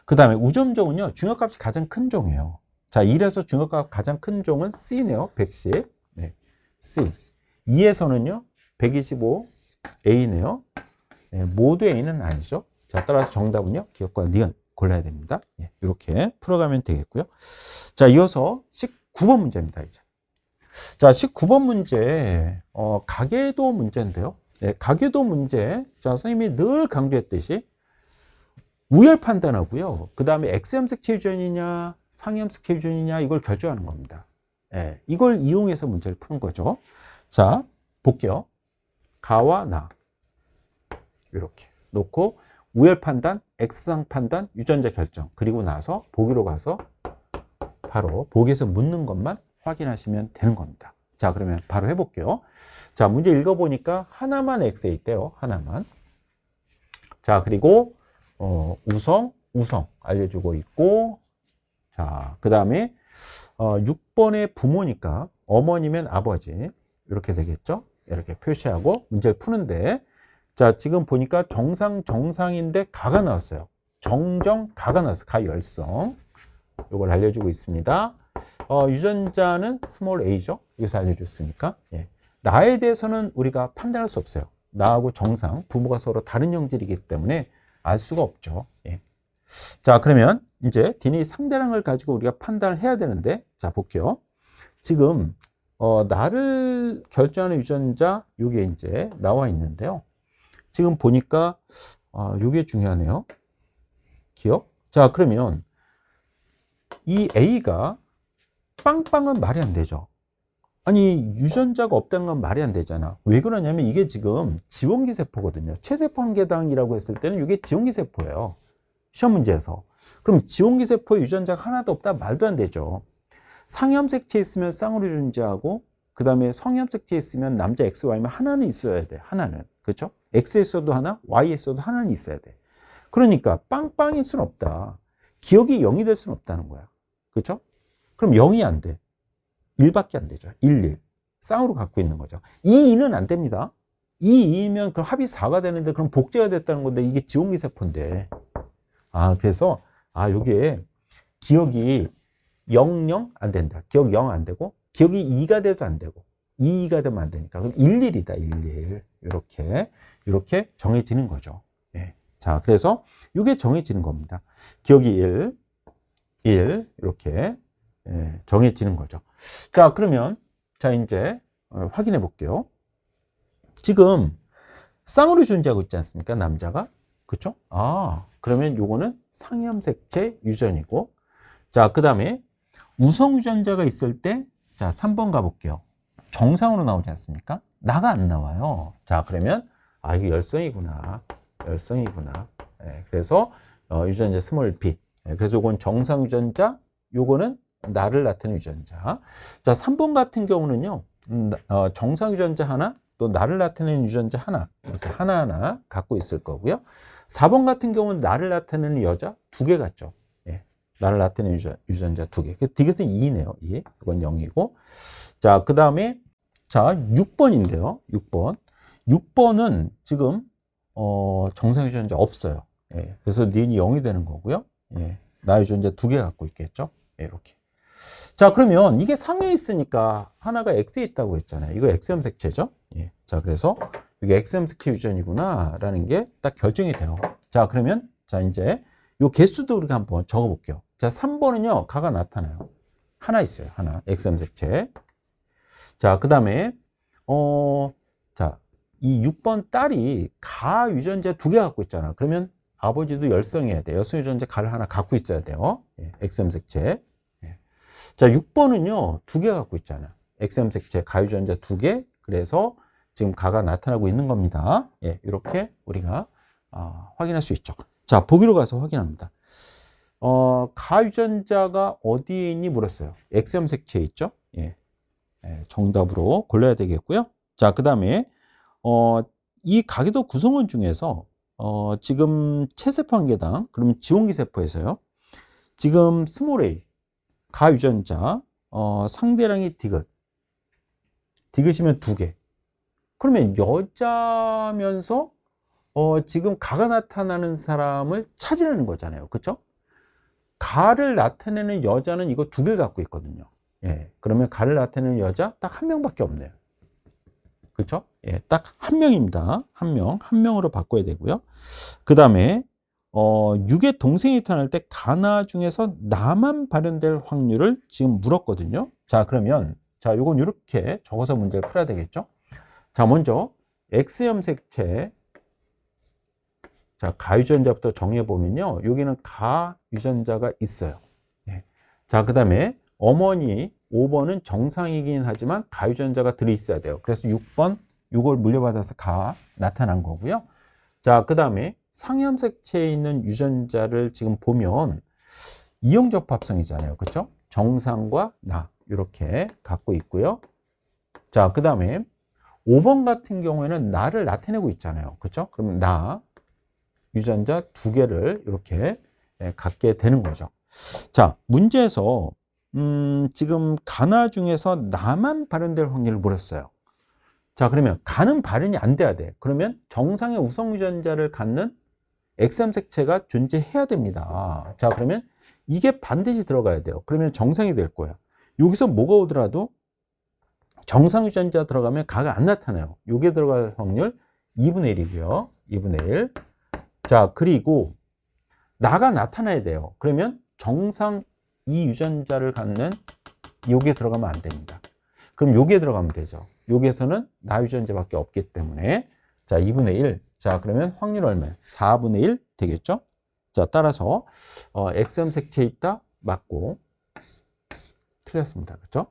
[SPEAKER 1] 그 다음에 우점종은요, 중요값이 가장 큰 종이에요. 자, 1에서 중요값 가장 큰 종은 C네요. 110. 네, C. 2에서는요, 125 A네요. 네, 모두 A는 아니죠. 자, 따라서 정답은요, 기억과 니은 골라야 됩니다. 네, 이렇게 풀어가면 되겠고요. 자, 이어서 19번 문제입니다, 이제. 자, 19번 문제, 가계도 문제인데요. 네, 가계도 문제. 자, 선생님이 늘 강조했듯이 우열 판단하고요. 그 다음에 X염색 기준이냐, 상염색 기준이냐, 이걸 결정하는 겁니다. 네, 이걸 이용해서 문제를 푸는 거죠. 자, 볼게요. 가와 나. 이렇게 놓고 우열 판단, X상 판단, 유전자 결정. 그리고 나서 보기로 가서 바로 보기에서 묻는 것만 확인하시면 되는 겁니다. 자, 그러면 바로 해볼게요. 자, 문제 읽어보니까 하나만 X에 있대요. 하나만. 자, 그리고 우성 알려주고 있고, 자, 그 다음에 6번의 부모니까 어머니면 아버지 이렇게 되겠죠. 이렇게 표시하고 문제를 푸는데, 자, 지금 보니까 정상인데 가가 나왔어요. 가가 나왔어요. 가열성. 이걸 알려주고 있습니다. 유전자는 스몰 a죠. 여기서 알려줬으니까. 예. 나에 대해서는 우리가 판단할 수 없어요. 나하고 정상, 부모가 서로 다른 형질이기 때문에 알 수가 없죠. 예. 자, 그러면 이제 DNA 상대량을 가지고 우리가 판단을 해야 되는데, 자, 볼게요. 지금 나를 결정하는 유전자 요게 이제 나와 있는데요. 지금 보니까 요게 중요하네요. 기억? 자, 그러면 이 A가 빵빵은 말이 안 되죠. 아니, 유전자가 없다는 건 말이 안 되잖아. 왜 그러냐면 이게 지금 지원기 세포거든요. 체세포 한 개당이라고 했을 때는 이게 지원기 세포예요. 시험 문제에서. 그럼 지원기 세포에 유전자가 하나도 없다? 말도 안 되죠. 상염색체에 있으면 쌍으로 존재하고, 그 다음에 성염색체에 있으면 남자 X, Y면 하나는 있어야 돼. 하나는. 그렇죠? X에 있어도 하나, Y에 있어도 하나는 있어야 돼. 그러니까 빵빵일 수는 없다. 기억이 0이 될 수는 없다는 거야. 그렇죠? 그럼 0이 안 돼. 1밖에 안 되죠. 1. 쌍으로 갖고 있는 거죠. 2는 안 됩니다. 2면 그 합이 4가 되는데 그럼 복제가 됐다는 건데 이게 지원기 세포인데. 그래서 요게 기억이 00 안 된다. 기억 0 안 되고 기억이 2가 돼도 안 되고 2가 되면 안 되니까 그럼 11이다. 11. 이렇게 정해지는 거죠. 예. 자, 그래서 이게 정해지는 겁니다. 기억이 1, 이렇게 정해지는 거죠. 자, 그러면 자 이제 확인해 볼게요. 지금 쌍으로 존재하고 있지 않습니까? 남자가. 그렇죠? 그러면 요거는 상염색체 유전이고, 자, 그 다음에 우성 유전자가 있을 때, 자, 3번 가볼게요. 정상으로 나오지 않습니까? 나가 안 나와요. 자, 그러면 이게 열성이구나. 그래서 유전자 스몰 p. 그래서 요건 정상 유전자, 요거는 나를 나타내는 유전자. 자, 3번 같은 경우는요, 정상 유전자 하나, 또 나를 나타내는 유전자 하나, 이렇게 하나하나 갖고 있을 거고요. 4번 같은 경우는 나를 나타내는 여자 2개 같죠. 나를 나타내는 유전자 2개. 이것은 2네요. 2. 이건 0이고. 자, 그 다음에, 자, 6번인데요. 6번은 지금, 정상 유전자 없어요. 그래서 니은이 0이 되는 거고요. 나 유전자 2개 갖고 있겠죠. 이렇게. 자, 그러면 이게 상에 있으니까 하나가 X에 있다고 했잖아요. 이거 X염 색체죠. 자, 그래서 이게 X염 색체 유전이구나 라는 게 딱 결정이 돼요. 자, 그러면 자, 이제 요 개수도 우리가 한번 적어 볼게요. 자, 3번은요, 가가 나타나요. 하나 있어요. 하나. X염 색체. 자, 그 다음에 자, 이 6번 딸이 가 유전자 2개 갖고 있잖아. 그러면 아버지도 열성해야 돼요. 열성 유전자 가를 하나 갖고 있어야 돼요. X염 색체. 자, 6번은요, 2개 갖고 있잖아. X염 색체 가 유전자 2개. 그래서 지금 가가 나타나고 있는 겁니다. 이렇게 우리가 확인할 수 있죠. 자, 보기로 가서 확인합니다. 가 유전자가 어디에 있니 물었어요. X염 색체에 있죠. 정답으로 골라야 되겠고요. 자, 그 다음에 이 가계도 구성원 중에서 지금 체세포 한 개당, 그러면 지원기 세포에서요, 지금 스몰 a 가 유전자 상대량이 디귿이면 2개. 그러면 여자면서 지금 가가 나타나는 사람을 찾으라는 거잖아요. 그렇죠? 가를 나타내는 여자는 이거 2개를 갖고 있거든요. 그러면 가를 나타내는 여자 딱 1명밖에 없네요. 그렇죠? 딱 1명입니다. 한 명으로 바꿔야 되고요. 그 다음에 6의 동생이 나타날 때 가나 중에서 나만 발현될 확률을 지금 물었거든요. 자, 그러면 자, 요건 이렇게 적어서 문제를 풀어야 되겠죠. 자, 먼저 X염 색체, 자, 가 유전자부터 정해 보면요, 여기는 가 유전자가 있어요. 자, 그 다음에 어머니 5번은 정상이긴 하지만 가 유전자가 들어 있어야 돼요. 그래서 6번 이걸 물려받아서 가 나타난 거고요. 자, 그 다음에 상염 색체에 있는 유전자를 지금 보면 이용접합성이잖아요. 그렇죠? 정상과 나 이렇게 갖고 있고요. 자, 그 다음에 5번 같은 경우에는 나를 나타내고 있잖아요. 그렇죠? 그러면 나 유전자 2개를 이렇게 갖게 되는 거죠. 자, 문제에서 지금 가나 중에서 나만 발현될 확률을 물었어요. 자, 그러면 가는 발현이 안 돼야 돼. 그러면 정상의 우성 유전자를 갖는 X염 색체가 존재해야 됩니다. 자, 그러면 이게 반드시 들어가야 돼요. 그러면 정상이 될 거야. 여기서 뭐가 오더라도 정상 유전자 들어가면 가가 안 나타나요. 요게 들어갈 확률 2분의 1이고요. 2분의 1. 자, 그리고 나가 나타나야 돼요. 그러면 정상 이 유전자를 갖는 요게 들어가면 안 됩니다. 그럼 요게 들어가면 되죠. 여기에서는 나 유전자밖에 없기 때문에 자, 2분의 1. 자, 그러면 확률 얼마예요? 4분의 1 되겠죠? 자, 따라서 X염 색체에 있다 맞고 틀렸습니다. 그렇죠?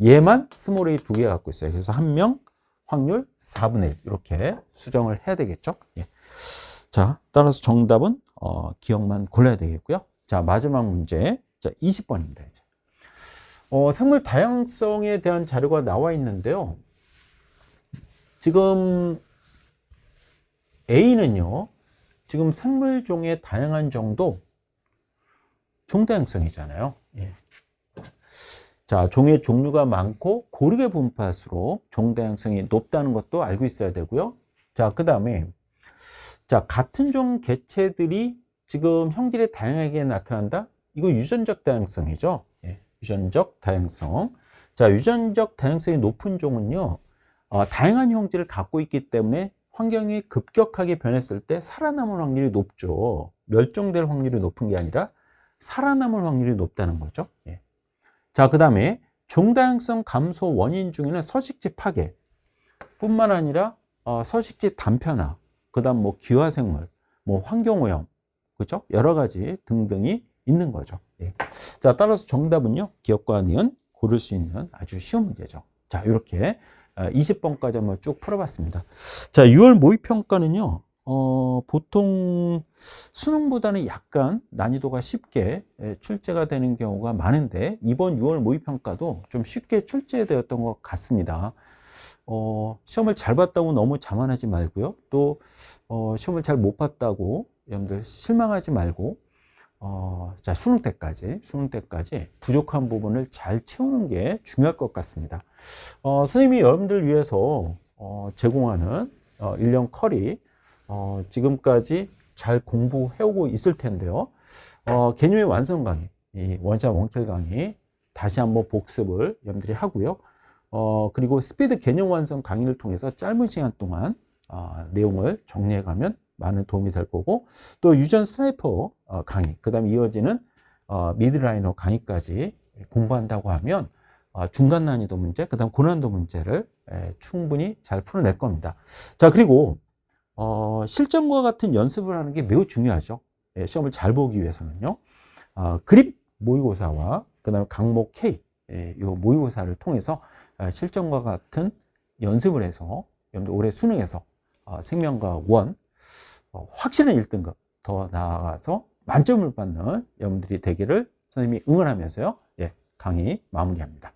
[SPEAKER 1] 얘만 스몰 a 2개 갖고 있어요. 그래서 1명 확률 4분의 1 이렇게 수정을 해야 되겠죠? 자, 따라서 정답은 기억만 골라야 되겠고요. 자, 마지막 문제. 자, 20번입니다. 이제. 생물 다양성에 대한 자료가 나와 있는데요. 지금 A는요, 지금 생물종의 다양한 정도 종다양성이잖아요. 자, 종의 종류가 많고 고르게 분포할수록 종다양성이 높다는 것도 알고 있어야 되고요. 자, 그 다음에 자, 같은 종 개체들이 지금 형질에 다양하게 나타난다? 이거 유전적 다양성이죠. 유전적 다양성. 자, 유전적 다양성이 높은 종은요, 다양한 형질을 갖고 있기 때문에 환경이 급격하게 변했을 때 살아남을 확률이 높죠. 멸종될 확률이 높은 게 아니라 살아남을 확률이 높다는 거죠. 예. 자, 그 다음에 종다양성 감소 원인 중에는 서식지 파괴 뿐만 아니라 서식지 단편화, 그 다음 뭐 기화생물, 뭐 환경오염, 그죠? 여러 가지 등등이 있는 거죠. 예. 자, 따라서 정답은요, 기억과 니은 고를 수 있는 아주 쉬운 문제죠. 자, 이렇게 20번까지 한번 쭉 풀어봤습니다. 자, 6월 모의평가는요, 보통 수능보다는 약간 난이도가 쉽게 출제가 되는 경우가 많은데, 이번 6월 모의평가도 좀 쉽게 출제되었던 것 같습니다. 시험을 잘 봤다고 너무 자만하지 말고요. 또, 시험을 잘 못 봤다고 여러분들 실망하지 말고, 자, 수능 때까지 부족한 부분을 잘 채우는 게 중요할 것 같습니다. 선생님이 여러분들 위해서 제공하는 일련 컬이 지금까지 잘 공부해오고 있을 텐데요. 개념의 완성 강의, 이 원샷 원킬 강의 다시 한번 복습을 여러분들이 하고요. 그리고 스피드 개념 완성 강의를 통해서 짧은 시간 동안 내용을 정리해가면 많은 도움이 될 거고, 또 유전 스나이퍼 강의, 그 다음에 이어지는 미드라이너 강의까지 공부한다고 하면 중간 난이도 문제, 그 다음 고난도 문제를 충분히 잘 풀어낼 겁니다. 자, 그리고 실전과 같은 연습을 하는 게 매우 중요하죠. 시험을 잘 보기 위해서는요. 그립 모의고사와 그 다음에 강목 K, 이 모의고사를 통해서 실전과 같은 연습을 해서 여러분들 올해 수능에서 생명과학 1 확실한 1등급 더 나아가서 만점을 받는 여러분들이 되기를 선생님이 응원하면서요. 예, 강의 마무리합니다.